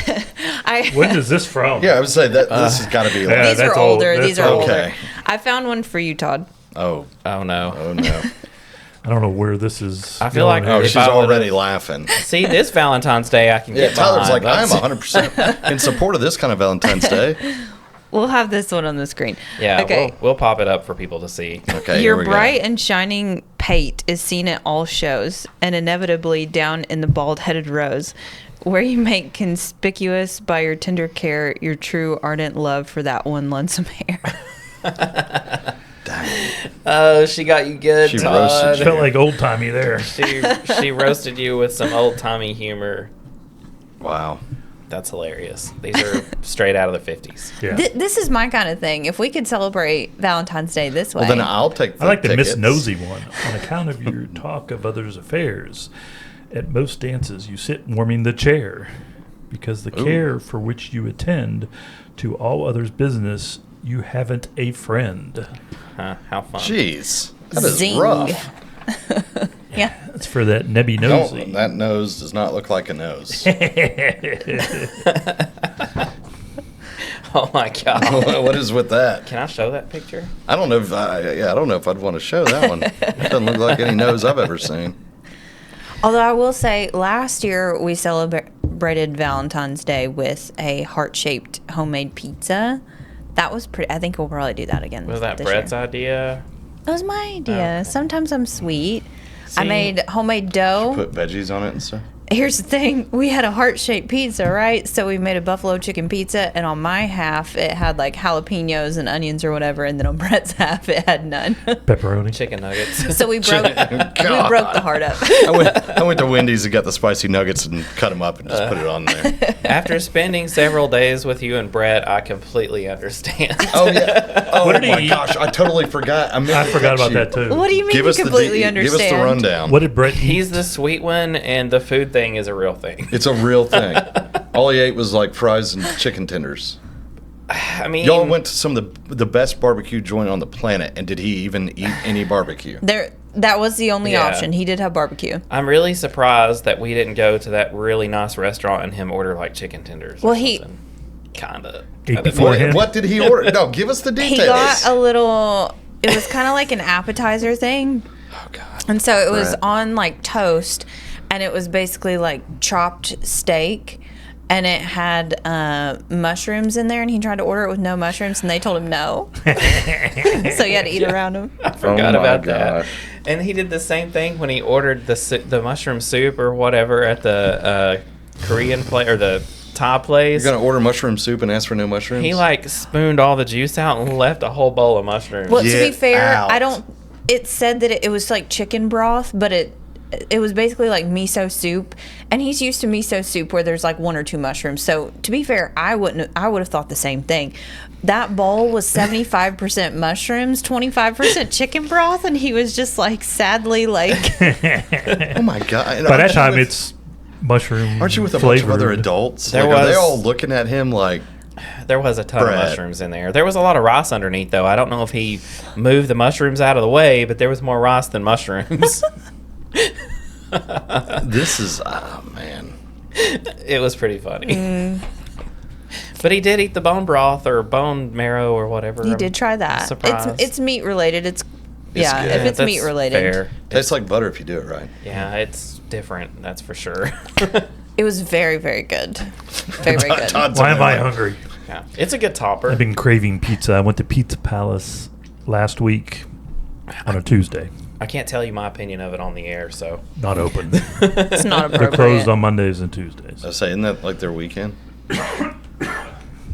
When is this from? Yeah, I would say that this has got to be like... These that's are old. older. That's These are old. older. Okay. I found one for you, Todd. Oh no. no. I don't know where this is. I feel like- Oh, If she's I would've- already laughing. See, this Valentine's Day I can Yeah, get Tyler's behind. like, I'm That's- 100% in support of this kind of Valentine's Day. We'll have this one on the screen. Yeah, Okay. we'll pop it up for people to see. Okay, here Your we bright go. and shining pate is seen at all shows, and inevitably down in the bald-headed rose, where you make conspicuous by your tender care your true ardent love for that one lonesome hair. Oh, she got you good, She Todd. roasted you. Felt like old timey there. She roasted you with some old timey humor. Wow. That's hilarious. These are straight out of the 50s. Yeah. This is my kind of thing. If we could celebrate Valentine's Day this way. Well, then I'll take the I like the tickets. Miss Nosy one. On account of your talk of others' affairs, at most dances you sit warming the chair, because the care for which you attend to all others' business, you haven't a friend. Huh, how fun. Jeez. That is Zing. rough. Yeah. That's for that nebby nosy. That nose does not look like a nose. Oh my God. What is with that? Can I show that picture? I don't know if I don't know if I'd want to show that one. It doesn't look like any nose I've ever seen. Although I will say, last year we celebrated Valentine's Day with a heart-shaped homemade pizza. That was pretty. I think we'll probably do that again. Was that this Brett's year. idea? That was my idea. Okay. Sometimes I'm sweet. I See? made homemade dough. Put veggies on it and stuff. Here's the thing. We had a heart-shaped pizza, right? So we made a buffalo chicken pizza, and on my half, it had like jalapenos and onions or whatever, and then on Brett's half, it had none. Pepperoni. Chicken nuggets. So we broke the heart up. I went to Wendy's and got the spicy nuggets and cut them up and just put it on there. After spending several days with you and Brett, I completely understand. Oh yeah. Oh What did he my eat? gosh, I totally forgot. I forgot about that too. What do you mean Give you us completely Give understand? us the rundown. What did Brett eat? He's the sweet one, and the food thing is a real thing. It's a real thing. All he ate was like fries and chicken tenders. I mean, Y'all went to some of the best barbecue joint on the planet, and did he even eat any barbecue? That was the only Yeah. option. He did have barbecue. I'm really surprised that we didn't go to that really nice restaurant and him order like chicken tenders. Well, he- kind of Ate beforehand? What did he order? No, give us the He details. got a little. It was kind of like an appetizer thing. Oh God. And so it was Brett. on like toast, and it was basically like chopped steak, and it had mushrooms in there. And he tried to order it with no mushrooms, and they told him no. So he had to eat around them. I forgot Oh my about that. gosh. And he did the same thing when he ordered the mushroom soup or whatever at the Korean place or the Thai place. You're gonna order mushroom soup and ask for no mushrooms? He like spooned all the juice out and left a whole bowl of mushrooms. Well, to be Get fair, out. I don't. It said that it was like chicken broth, but it was basically like miso soup, and he's used to miso soup where there's like 1 or 2 mushrooms. So to be fair, I would have thought the same thing. That bowl was 75% mushrooms, 25% chicken broth, and he was just like sadly like. Oh my god! And By that aren't you time, with- it's mushroom. Aren't you with a bunch of other flavored. adults? There Like, are they was- all looking at him like? There was a ton Bread. of mushrooms in there. There was a lot of rice underneath, though. I don't know if he moved the mushrooms out of the way, but there was more rice than mushrooms. This is man. It was pretty funny. But he did eat the bone broth or bone marrow or whatever. He I'm did try that. surprised. It's meat related. Yeah, good. if it's That's meat related. fair. Tastes like butter if you do it right. Yeah, it's different. That's for sure. It was very, very good. Very, very good. Todd's Why am I like, hungry? Yeah, it's a good topper. I've been craving pizza. I went to Pizza Palace last week on a Tuesday. I can't tell you my opinion of it on the air, so. Not open. It's not They're appropriate. closed on Mondays and Tuesdays. I say, isn't that like their weekend?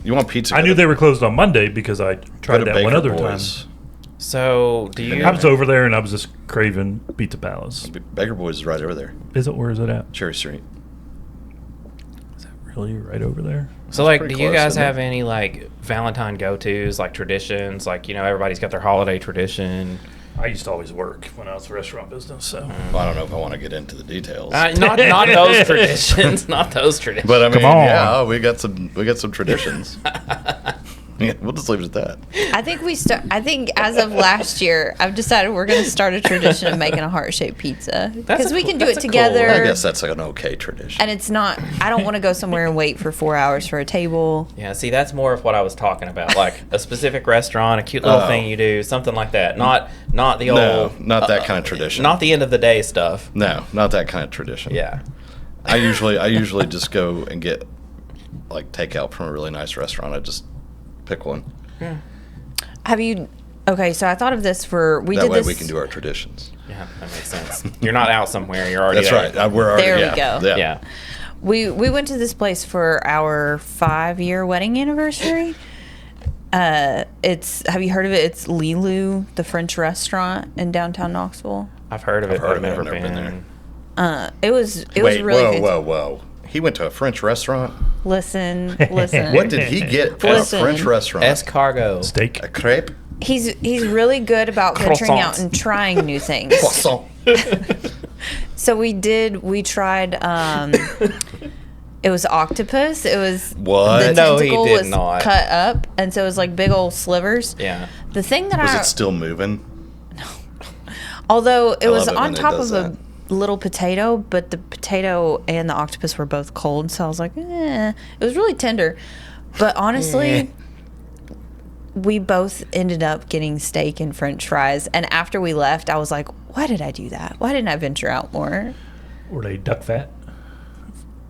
You want pizza? I knew they were closed on Monday because I tried that one other time. So, do you. I was over there and I was just craving Pizza Palace. Baker Boys is right over there, Is it? Where is it at? Cherry Street. Is that really right over there? So, like, pretty do you close, guys isn't it? have any, like, Valentine go-tos, like, traditions? Like, you know, everybody's got their holiday tradition. I used to always work when I was in the restaurant business, so. Well, I don't know if I want to get into the details. Not those traditions. Not those traditions. But I mean, Come on. yeah, we got some traditions. Yeah, we'll just leave it at that. I think as of last year, I've decided we're going to start a tradition of making a heart-shaped pizza because we can do it that's a cool- together. I guess that's like an okay tradition. And it's not. I don't want to go somewhere and wait for 4 hours for a table. Yeah, see, that's more of what I was talking about. Like, a specific restaurant, a cute little Oh. thing you do, something like that. Not the old... No, not that kind of tradition. Not the end of the day stuff. No, not that kind of tradition. Yeah. I usually just go and get like takeout from a really nice restaurant. I just pick one. Have you? Okay, so I thought of this for we That did way this. we can do our traditions. Yeah, that makes sense. You're not out somewhere. You're already That's there. right. We're already There we yeah, go. Yeah. Yeah. We went to this place for our 5-year wedding anniversary. It's have you heard of it? It's Lilu, the French restaurant in downtown Knoxville. I've heard of it, heard but of I've it. never I've never been been. It was Wait, really whoa, good. whoa. He went to a French restaurant. Listen. What did he get from Listen. a French restaurant? Escargot. Steak. A crepe? He's really good about venturing Croissants. out and trying new things. Croissant. So we tried it was octopus. It was What? the No, he tentacle did was not. cut up, and so it was like big old slivers. Yeah. The thing that Was I it still moving? although it I was love it on when it top does of a little potato, but the potato and the octopus were both cold, so I was like, it was really tender. But honestly, we both ended up getting steak and French fries, and after we left, I was like, why did I do that? Why didn't I venture out more? Were they duck fat?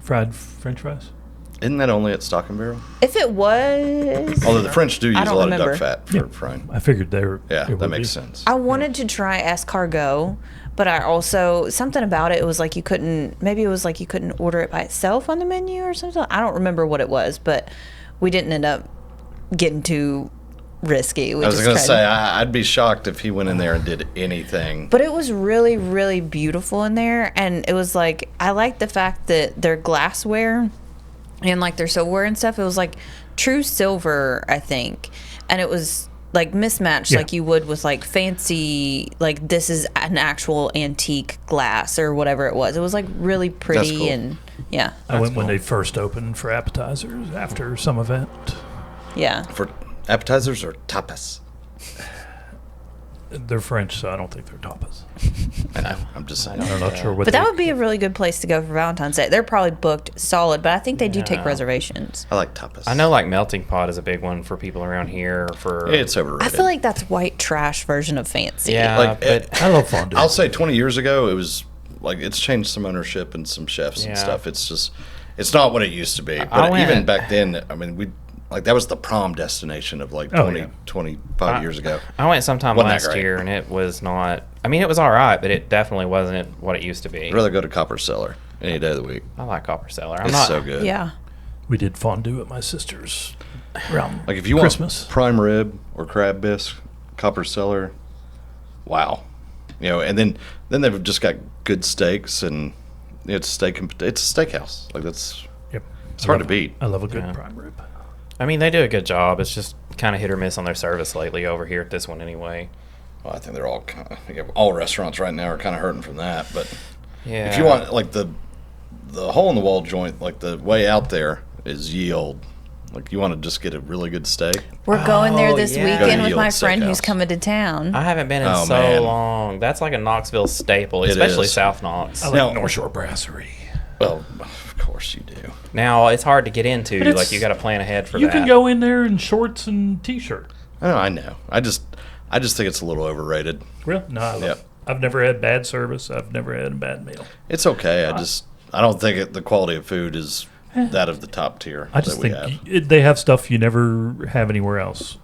Fried French fries? Isn't that only at Stock and Barrel? If it was, Although the French do use a don't lot remember. of duck fat for frying. I figured they were. Yeah, it that would makes be. sense. I wanted to try escargot, but I also something about it. It was like you couldn't. Maybe it was like you couldn't order it by itself on the menu or something. I don't remember what it was, but we didn't end up getting too risky. We I was just going to tried- say, I'd be shocked if he went in there and did anything. But it was really, really beautiful in there, and it was like I liked the fact that their glassware and like their silverware and stuff. It was like true silver, I think, and it was like mismatched, Yeah. like you would with like fancy, like this is an actual antique glass or whatever it was. It was like really pretty cool. and yeah, I went when they first opened for appetizers after some event. yeah. For appetizers or tapas? They're French, so I don't think they're tapas. I know. I'm just saying. I'm not sure what But they that would be a really good place to go for Valentine's Day. They're probably booked solid, but I think they do take Yeah. reservations. I like tapas. I know, like, Melting Pot is a big one for people around here. For It's overrated. I feel like that's white trash version of fancy. Yeah, Like, but I love fondue. I'll say 20 years ago, it was like it's changed some ownership and some chefs and Yeah. stuff. It's just, it's not what it used to be. I But went- even back then, I mean, that was the prom destination of like 20, yeah. 25 years ago. I went sometime Wasn't that last great? year, and it was not. I mean, it was all right, but it definitely wasn't what it used to be. I'd rather go to Copper Cellar any day of the week. I like Copper Cellar. I'm It's not so good. Yeah. We did fondue at my sister's around Like if you Christmas. want prime rib or crab bisque, Copper Cellar, wow. And then they've just got good steaks, and it's a steakhouse. Like it's hard to beat. I love a good prime rib. I mean, they do a good job. It's just kind of hit or miss on their service lately over here at this one anyway. Well, I think they're all restaurants right now are kind of hurting from that. But Yeah. if you want like the hole in the wall joint, like the way out there is Yield. Like you want to just get a really good steak. We're going there Oh, this yeah. weekend Go with to my Yield friend who's Steakhouse. coming to town. I haven't been in Oh, so man. long. That's like a Knoxville staple, It especially is. South Knox. I like Now- North Shore Brasserie. Well, of course you do. Now it's hard to get into. But it's- Like you got to plan ahead for You that. can go in there in shorts and t-shirt. I know. I just think it's a little overrated. Really? No, I love Yep. it. I've never had bad service. I've never had a bad meal. It's okay. I don't think the quality of food is that of the top tier I just that we think have. they have stuff you never have anywhere else.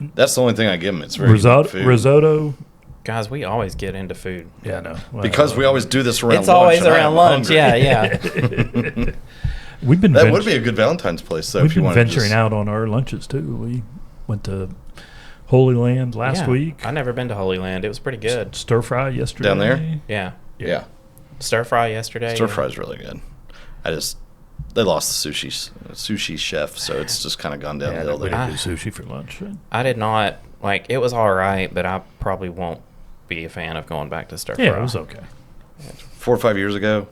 That's the only thing I give them. It's very Risotto, good food. risotto. Guys, we always get into food. Yeah, no. Well, Because we always do this around It's lunch. always and I around am lunch. hungry. Yeah. we've been That would be a good Valentine's place, though, we've if you been want to venturing just, out on our lunches too. We went to Holy Land last Yeah. week. I never been to Holy Land. It was pretty good. Stir fry yesterday. Down there? Yeah. Yeah. Stir fry yesterday. Stir fry's really good. They lost the sushi chef, so it's just kind of gone Yeah, downhill we there. didn't do sushi for lunch. I did not like. It was all right, but I probably won't be a fan of going back to stir fry. Yeah, it was okay. 4 or 5 years ago,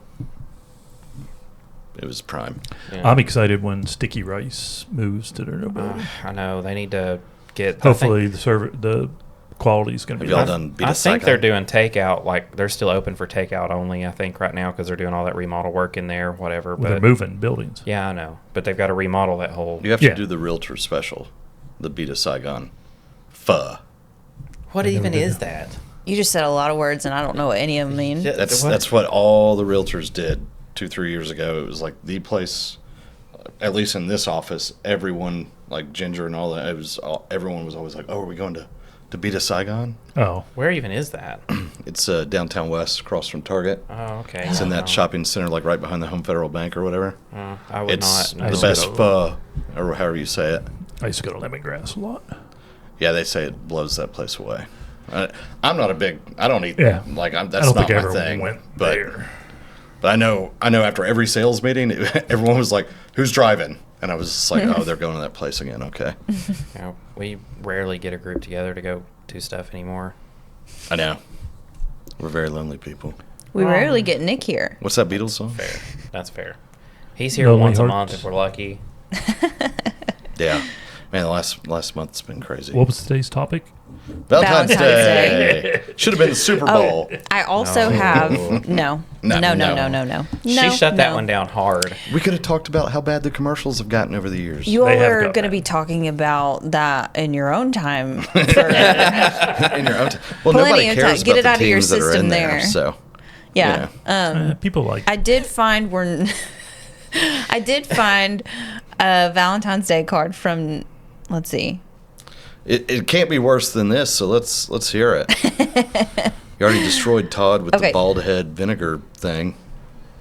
it was prime. Yeah. I'm excited when sticky rice moves to their new building. I know they need to get. Hopefully, the quality is going to Have be. y'all better. done Beta I think Saigon? they're doing takeout. Like they're still open for takeout only. I think right now because they're doing all that remodel work in there, whatever. Well, they're But moving buildings. yeah, I know. But they've got to remodel that whole. You have to Yeah. do the Realtor special, the Beta Saigon pho. What I never even did is that. that? You just said a lot of words, and I don't know what any of them mean. That's what all the realtors did 2-3 years ago. It was like the place, at least in this office, everyone, like Ginger and all that, everyone was always like, oh, are we going to Beta Saigon? Oh, Where even is that? It's downtown west, across from Target. Oh, okay. It's in No. that shopping center, like right behind the Home Federal Bank or whatever. I would It's not. the know. best pho, or however you say it. I used to go to Lemongrass a lot. Yeah, they say it blows that place away. I'm not a big. I don't eat. Yeah. Like that's I don't not think I my ever thing. went but there. but I know after every sales meeting, everyone was like, "Who's driving?" And I was just like, "Oh, they're going to that place again." Okay. You know, we rarely get a group together to go do stuff anymore. I know. We're very lonely people. We rarely get Nick here. What's that Beatles song? Fair. That's fair. He's here Lonely once a Hearts. month if we're lucky. Yeah. Man, the last month's been crazy. What was today's topic? Valentine's Valentine's Day. Should have been the Super Bowl. I also No. have no. She shut that one down hard. We could have talked about how bad the commercials have gotten over the years. You all They have are got going to that. be talking about that in your own time. For, In your own well, Plenty nobody of cares time. Get about it the out of your teams that are system in there. there. So, yeah. People like. I did find a Valentine's Day card from. Let's see. it can't be worse than this. So let's hear it. You already destroyed Todd with Okay. the bald head vinegar thing.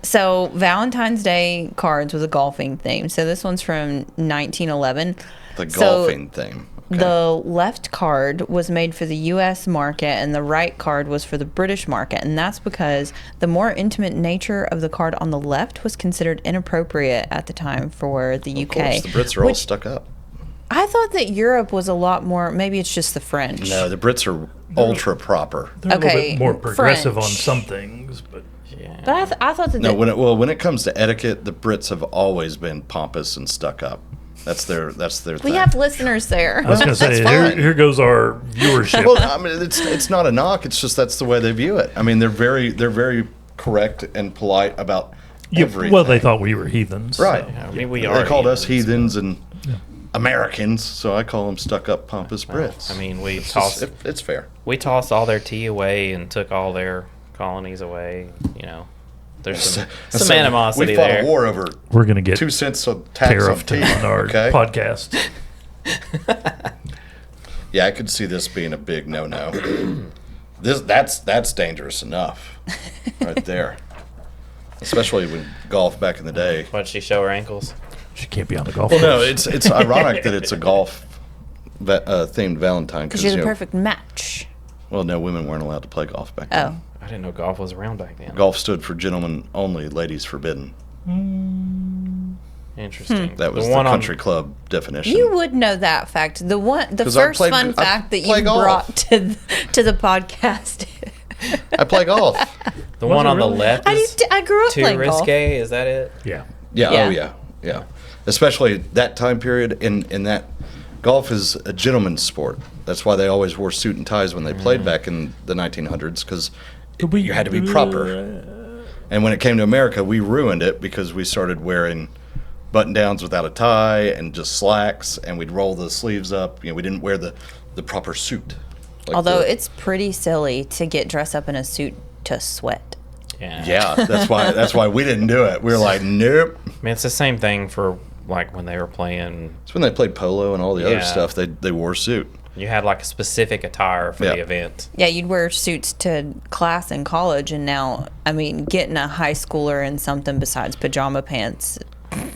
So Valentine's Day cards was a golfing theme. So this one's from 1911. The So golfing thing. Okay. The left card was made for the U.S. market, and the right card was for the British market, and that's because the more intimate nature of the card on the left was considered inappropriate at the time for the Of UK. course, the Brits are all which stuck up. I thought that Europe was a lot more. Maybe it's just the French. No, the Brits are ultra proper. They're a little okay, bit more progressive on French. some things, but Yeah. But I thought that. No, when it comes to etiquette, the Brits have always been pompous and stuck up. That's their we thing. have listeners there. I was going to say fine. here goes our viewership. Well, I mean, it's not a knock. It's just that's the way they view it. I mean, they're very correct and polite about everything. Well, they thought we were heathens. Right. Yeah, I mean, we They are. called us heathens, heathens and Americans, so I call them stuck up pompous but- Brits. I mean, It's fair. we tossed all their tea away and took all their colonies away. You know, there's some So animosity we fought there. a war over We're going to get 2 cents of tax on tariffed tea. on our Okay. podcast. Yeah, I could see this being a big no-no. That's dangerous enough, right there. Especially when golf back in the day. What'd she show her ankles? She can't be on the golf Well, course. no, it's ironic that it's a golf themed Valentine Because you're the you know, perfect match. Well, no, women weren't allowed to play golf back then. Oh. I didn't know golf was around back then. Golf stood for gentlemen only, ladies forbidden. Interesting. That was the one country club definition. You would know that fact. The 'Cause I first played- fun I fact that play you golf. brought to the podcast. I play golf. The Was one it on the really? left I, is I grew up too playing golf. risque. Is that it? Yeah. Yeah, Yeah. oh yeah. Especially that time period in that golf is a gentleman's sport. That's why they always wore suit and ties when they played back in the 1900s because you had to be proper. And when it came to America, we ruined it because we started wearing button-downs without a tie and just slacks, and we'd roll the sleeves up. We didn't wear the proper suit. Like Although it's pretty silly to get dressed up in a suit to sweat. yeah, that's why we didn't do it. We were like, nope. I mean, it's the same thing for like when they were playing. It's when they played polo and all the other Yeah. stuff. They wore a suit. You had like a specific attire for Yeah. the event. Yeah, you'd wear suits to class in college, and now, I mean, getting a high schooler in something besides pajama pants.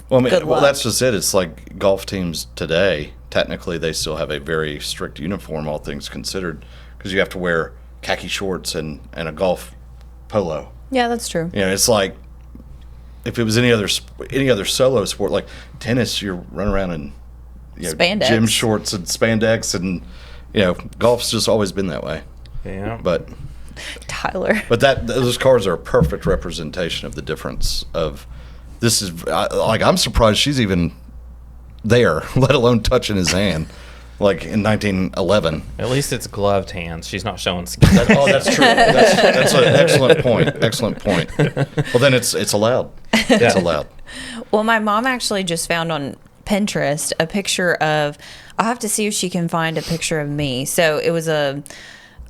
Well, I mean, Good luck. that's just it. It's like golf teams today. Technically, they still have a very strict uniform, all things considered, because you have to wear khaki shorts and a golf polo. Yeah, that's true. It's like if it was any other solo sport, like tennis, you're running around in Spandex. gym shorts and spandex, and golf's just always been that way. Yeah. But Tyler. those cars are a perfect representation of the difference of. This is I'm surprised she's even there, let alone touching his hand, like in 1911. At least it's gloved hands. She's not showing skin. Oh, that's true. That's an excellent point. Excellent point. Well, then it's allowed. It's allowed. Well, my mom actually just found on Pinterest a picture of, I'll have to see if she can find a picture of me. So it was a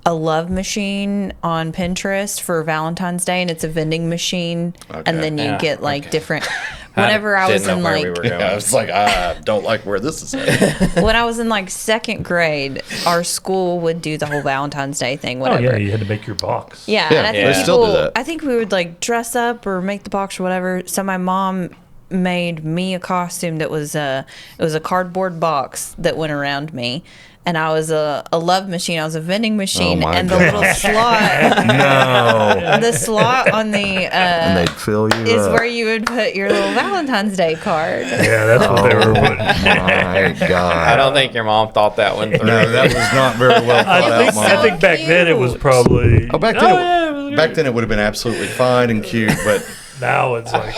love machine on Pinterest for Valentine's Day, and it's a vending machine, and then you Yeah, get like okay. different. Whenever I was didn't in know where like we were going. I was like, I don't like where this is at. when I was in like second grade, our school would do the whole Valentine's Day thing. Oh Whatever. yeah, you had to make your box. Yeah, Yeah, and I think they still do that. I think we would like dress up or make the box or whatever. So my mom made me a costume that was it was a cardboard box that went around me, and I was a love machine. I was a vending machine, my and the little slot, No. the slot on the And they'd fill you is up. where you would put your little Valentine's Day card. Yeah, that's what they were putting. My God. I don't think your mom thought that one through. No, that was not very well thought out, was Mom. I think back then it was cute. probably. Oh, back then, yeah, it was back great. then it would have been absolutely fine and cute, but Now it's like.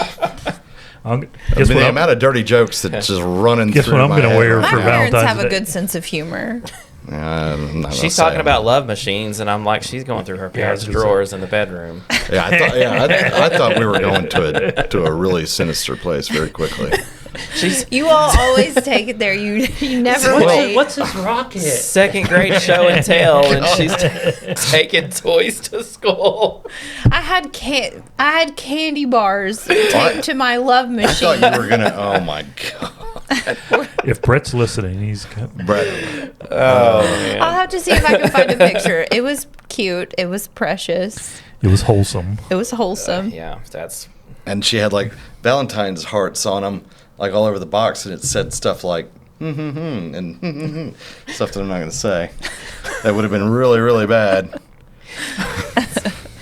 I Guess mean, what the I'm, amount of dirty jokes that's just running Guess through what I'm my gonna head wear right My for now. parents Valentine's have a Day. good sense of humor. I'm not She's gonna talking say. about love machines, and I'm like, she's going through her parents' I was gonna drawers in the bedroom. Yeah, I thought we were going to a really sinister place very quickly. She's You all always take it there. You never wait. this rocket? second grade show and tell, and she's taking toys to school. I had candy bars taped to my love I machine. thought you were gonna. Oh my God, If Brett's listening, he's. Brett. Oh man. I'll have to see if I can find a picture. It was cute. It was precious. It was wholesome. It was wholesome. Yeah, that's And she had like Valentine's hearts on them, like all over the box, and it said stuff like and stuff that I'm not gonna say. That would have been really, really bad.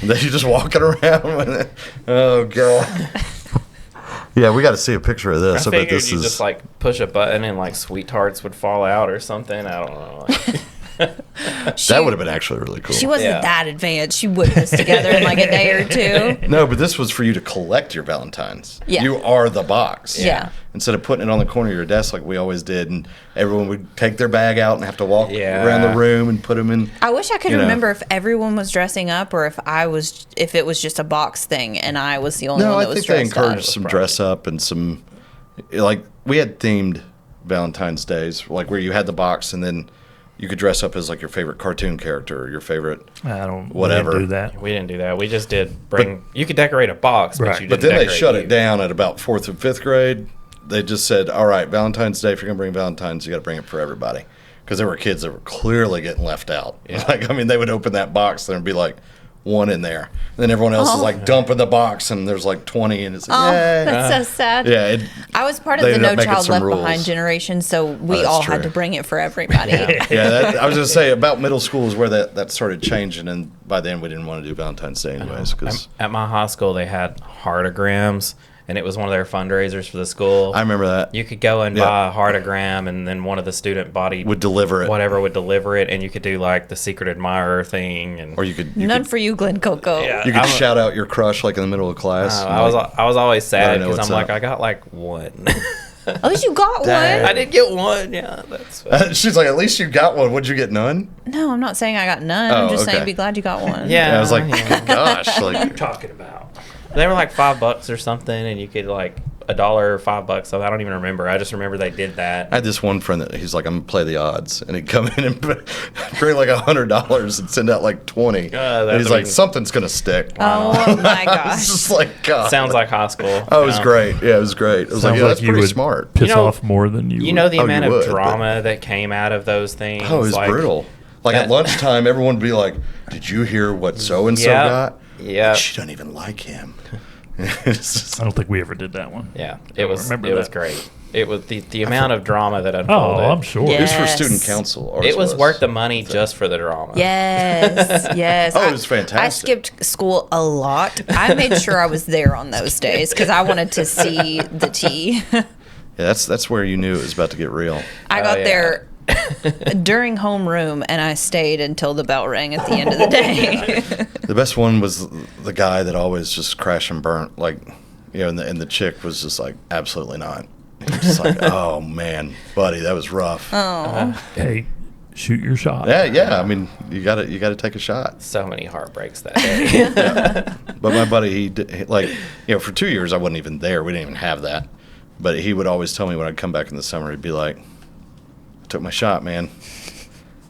That you just walking around with it. Oh God. Yeah, we got to see a picture of this. I I bet figured this you is. just like push a button and like sweethearts would fall out or something. I don't know. That would have been actually really cool. She wasn't Yeah. that advanced. She whipped this together in like a day or two. No, but this was for you to collect your Valentines. Yeah. You are the box. Yeah. Instead of putting it on the corner of your desk like we always did, and everyone would take their bag out and have to walk Yeah. around the room and put them in. I wish I could You know. remember if everyone was dressing up or if it was just a box thing and I was the only No, one I that was think they dressed up. encouraged some dress up and some, like, we had themed Valentine's Days, like where you had the box and then you could dress up as like your favorite cartoon character or your favorite. I don't. Whatever. We didn't do that. We didn't do that. We just did bring. You could decorate a box, but Right. you didn't. But then they decorate shut you. it down at about 4th and 5th grade. They just said, all right, Valentine's Day, if you're going to bring Valentine's, you got to bring it for everybody. Because there were kids that were clearly getting left out. Like, I mean, they would open that box there and be like, one in there. And then everyone else is like dumping the box, and there's like 20, and it's like, Oh, yay. that's so sad. Yeah, I was part of they the ended up No making Child some Left rules. Behind generation, so we that's all had true. to bring it for everybody. I was going to say, about middle school is where that started changing, and by then we didn't want to do Valentine's Day anyways. Cause At my high school, they had heartograms, and it was one of their fundraisers for the school. I remember that. You could go and buy a heartogram, and then one of the student body Would deliver it. whatever would deliver it, and you could do like the secret admirer thing, and Or you could None for you, Glen Coco. Yeah. you could I'm- shout out your crush like in the middle of class. and, I was like, always sad know because what's I'm like, up. I got like one. At least you got Dang. I one. did get one. Yeah, that's. she's like, at least you got one. Would you get none? No, I'm not saying I got none. I'm Oh, just okay. saying be glad you got one. Yeah. And I was like, yeah. gosh, like Talking about. They were like $5 or something, and you could like $1 or $5. So I don't even remember. I just remember they did that. I had this one friend that he's like, I'm gonna play the odds, and he'd come in and bring like $100 and send out like 20. that's and he's like, amazing. something's gonna stick. Oh my It's gosh. just like God. Sounds like high school. Oh, it was great. Yeah, it was great. It was like, Sounds yeah, that's you pretty would smart. piss You know- off more than you. You know the Oh, you amount of would, but- drama that came out of those things. Oh, it was like, brutal. Like at that- lunchtime, everyone would be like, "Did you hear what so and so Yeah. got? Yeah. She doesn't even like him." It's just- I don't think we ever did that one. Yeah, I it was remember it was that. great. It was the amount of drama that Oh, unfolded. I'm sure. Yeah. It was for Yes. student council. Ours It was worth the money just for the drama. Yes, yes. Oh, it was fantastic. I skipped school a lot. I made sure I was there on those days because I wanted to see the tea. Yeah, that's where you knew it was about to get real. I Oh, got yeah. there during homeroom and I stayed until the bell rang at the end of the day. The best one was the guy that always just crashed and burnt, like, you know, and the chick was just like, absolutely not. He was just like, oh man, buddy, that was rough. Hey, shoot your shot. Yeah. I mean, you gotta take a shot. So many heartbreaks that day. But my buddy, like, you know, for 2 years I wasn't even there. We didn't even have that. But he would always tell me when I'd come back in the summer, he'd be like, I took my shot, man.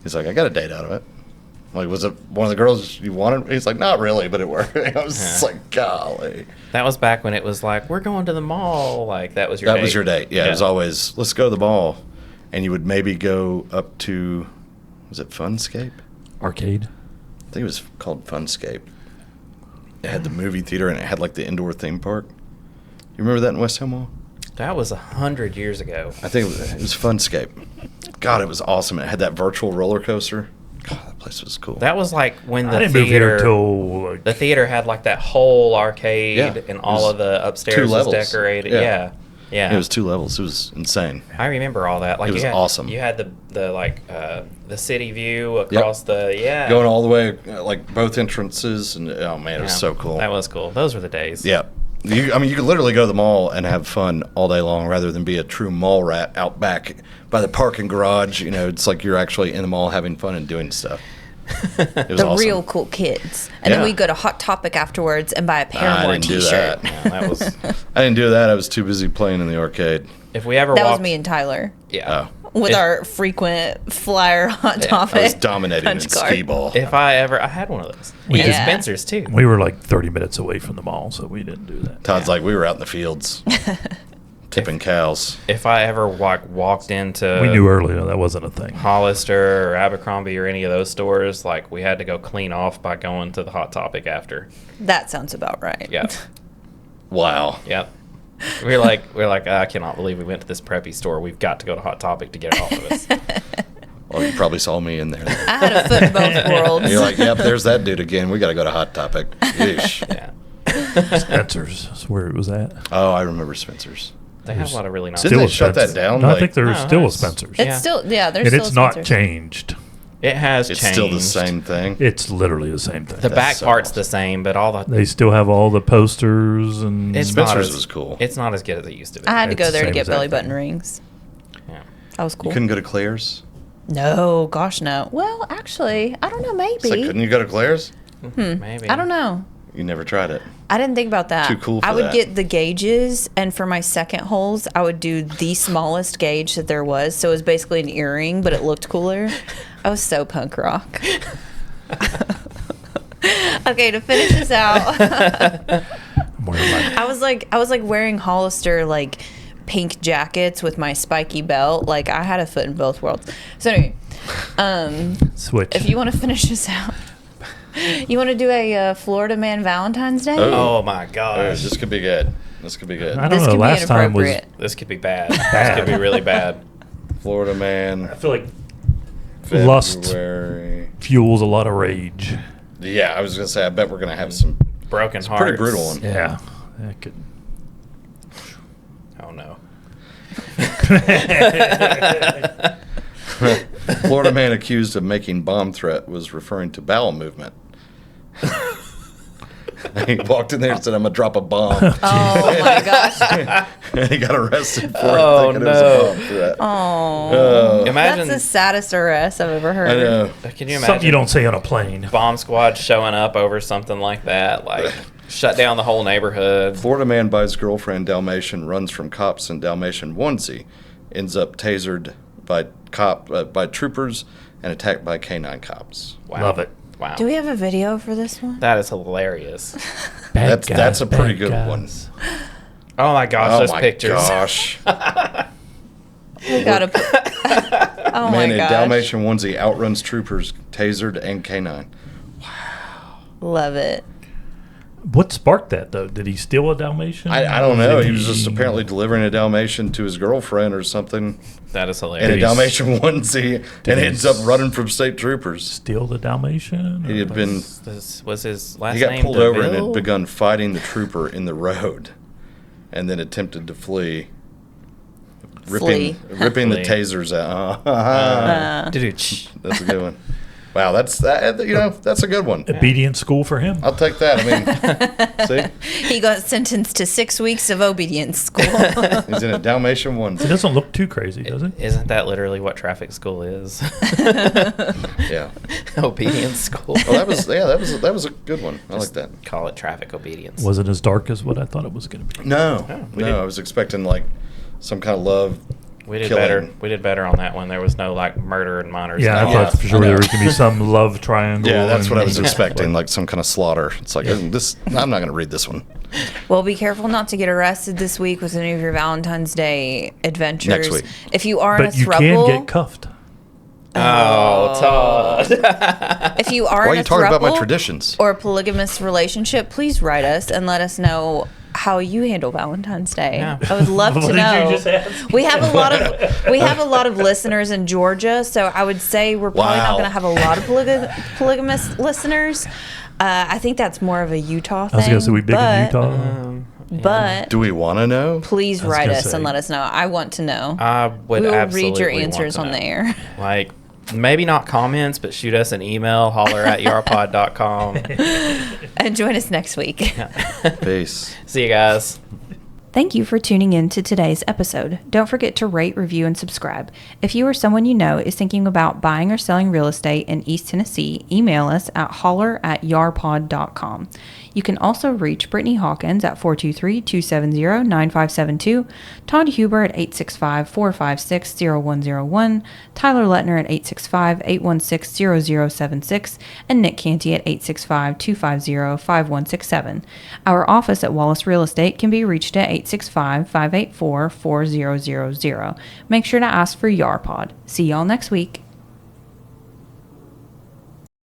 He's like, I got a date out of it. I'm like, was it one of the girls you wanted? He's like, not really, but it worked. I was just like, golly. That was back when it was like, we're going to the mall. Like that was your That date. was your date. Yeah, it was always, let's go to the mall. And you would maybe go up to, was it Funscape? Arcade. I think it was called Funscape. It had the movie theater and it had like the indoor theme park. You remember that in West Hill Mall? That was 100 years ago. I think it was Funscape. God, it was awesome. It had that virtual roller coaster. God, that place was cool. That was like when I the didn't move here theater. until like, The theater had like that whole arcade, Yeah, and it all was of the upstairs was levels. decorated. Yeah. Yeah. It was 2 levels. It was insane. I remember all that. Like It was you had, awesome. You had the city view across the Going all the way, like both entrances, and oh man, it was Yeah. so cool. That was cool. Those were the days. Yeah. I mean, you could literally go to the mall and have fun all day long rather than be a true mall rat out back by the parking garage. You know, it's like you're actually in the mall having fun and doing stuff. It was The awesome. real cool kids. And then Yeah. we go to Hot Topic afterwards and buy a I Paramore didn't do t-shirt. that. Yeah, that was. I didn't do that. I was too busy playing in the arcade. If we ever That walked, was me and Tyler yeah. with If- our frequent flyer Hot Topic. I was dominating punch in card. skee-ball. If I had one of those. We And did. Spencer's too. we were like 30 minutes away from the mall, so we didn't do that. Todd's like, we were out in the fields tipping cows. If I ever walked into We knew earlier that wasn't a thing. Hollister or Abercrombie or any of those stores, like we had to go clean off by going to the Hot Topic after. That sounds about right. Yep. Wow. Yep. We're like, I cannot believe we went to this preppy store. We've got to go to Hot Topic to get it off of us. Well, you probably saw me in there. I had a foot in both worlds. You're like, yep, there's that dude again. We got to go to Hot Topic. Yeesh. Yeah. Spencer's is where it was at. Oh, I remember Spencer's. They have a lot of really nice. Didn't they a shut that Spencer's. down? No, I Like- think there's No, still a that's- Spencer's. It's Yeah. still, yeah, there's And still it's a not Spencer's. changed. It has It's changed. still the same thing. It's literally the same thing. The back so part's awesome. the same, but all the They still have all the posters and it's not Spencer's as- was cool. It's not as good as it used to be. I had to It's go the there to same get exact belly thing. button rings. Yeah. That was You cool. couldn't go to Claire's? No, gosh, no. Well, actually, I don't know, It's like, maybe. couldn't you go to Claire's? Maybe. I don't know. You never tried it. I didn't think about that. Too cool for I would that. get the gauges, and for my second holes, I would do the smallest gauge that there was. So it was basically an earring, but it looked cooler. I was so punk rock. Okay, to finish this out, I'm wearing my I was like wearing Hollister like pink jackets with my spiky belt. Like I had a foot in both worlds. So anyway, switch. if you want to finish this out, You want to do a Florida man Valentine's Day? Oh my Oh, gosh. this could be good. This could be good. I don't This know. could be Last time was. inappropriate. This could be bad. This could be really bad. Florida man. I feel like lust February. fuels a lot of rage. Yeah, I was gonna say. I bet we're gonna have some Broken hearts. pretty brutal one. Yeah. That could. Oh no. Florida man accused of making bomb threat was referring to bowel movement. He walked in there and said, "I'm gonna drop a bomb." Oh my gosh. And he got arrested for Oh, it, thinking no. it was a bomb threat. Oh. Imagine. That's the saddest arrest I've ever heard. I know. Can you imagine? Something you don't say on a plane. Bomb squad showing up over something like that, like shut down the whole neighborhood. Florida man buys girlfriend Dalmatian, runs from cops in Dalmatian onesie, ends up tasered by troopers and attacked by canine cops. Wow. Love it. Wow. Do we have a video for this one? That is hilarious. Bad That's a pretty bad good guys. one. Oh my gosh, Oh those my pictures. gosh. We gotta put. Oh my Man in gosh. Dalmatian onesie outruns troopers, tasered and canine. Love it. What sparked that though? Did he steal a Dalmatian? I don't know. Did He was just apparently delivering a Dalmatian to his girlfriend or something That is in a hilarious. Dalmatian onesie Did and he ends up running from state troopers. steal the Dalmatian. He had been. This was his last He got name. pulled over and DeVille? had begun fighting the trooper in the road, and then attempted to flee, ripping the Flee. tasers out. Doo-doo-ch. That's a good one. Wow, that's that. You know, that's a good one. Obedience school for him. I'll take that. I mean, He got sentenced to 6 weeks of obedience school. see, he's in a Dalmatian He onesie. doesn't look too crazy, does he? Isn't that literally what traffic school is? Yeah. Obedience school. Well, that was a good one. I like that. Call it traffic obedience. Was it as dark as what I thought it was going to be? No, we did- I was expecting like some kind of love. We did killing. better. We did better on that one. There was no like murder and minors. Yeah, I Yeah, thought for I sure know. there was going to be some love triangle. Yeah, that's what I was and- expecting, like some kind of slaughter. It's like this. I'm not going to read this one. Well, be careful not to get arrested this week with any of your Valentine's Day adventures. Next week. If you are in a But you throuple, can get cuffed. Oh, Todd. if you are Why are in you a talking about my throuple traditions? or a polygamous relationship, please write us and let us know how you handle Valentine's Day. Yeah. I would love What to did you know. just ask? We have a lot of listeners in Georgia, so I would say we're probably not Wow. going to have a lot of polygamous listeners. I think that's more of a Utah thing. I was going to say we big in Utah. But Do we want to know? please I was wright gonna us say. and let us know. I want to know. I would We will absolutely read your want answers to on know. the air. Like, maybe not comments, but shoot us an email, holler@yarpod.com. And join us next week. Peace. See you guys. Thank you for tuning in to today's episode. Don't forget to rate, review, and subscribe. If you or someone you know is thinking about buying or selling real estate in East Tennessee, email us at holler@yarpod.com. You can also reach Brittany Hawkins at 423-270-9572, Todd Huber at 865-456-0101, Tyler Letner at 865-816-0076, and Nick Cantey at 865-250-5167. Our office at Wallace Real Estate can be reached at 865-584-4000. Make sure to ask for YARPod. See y'all next week.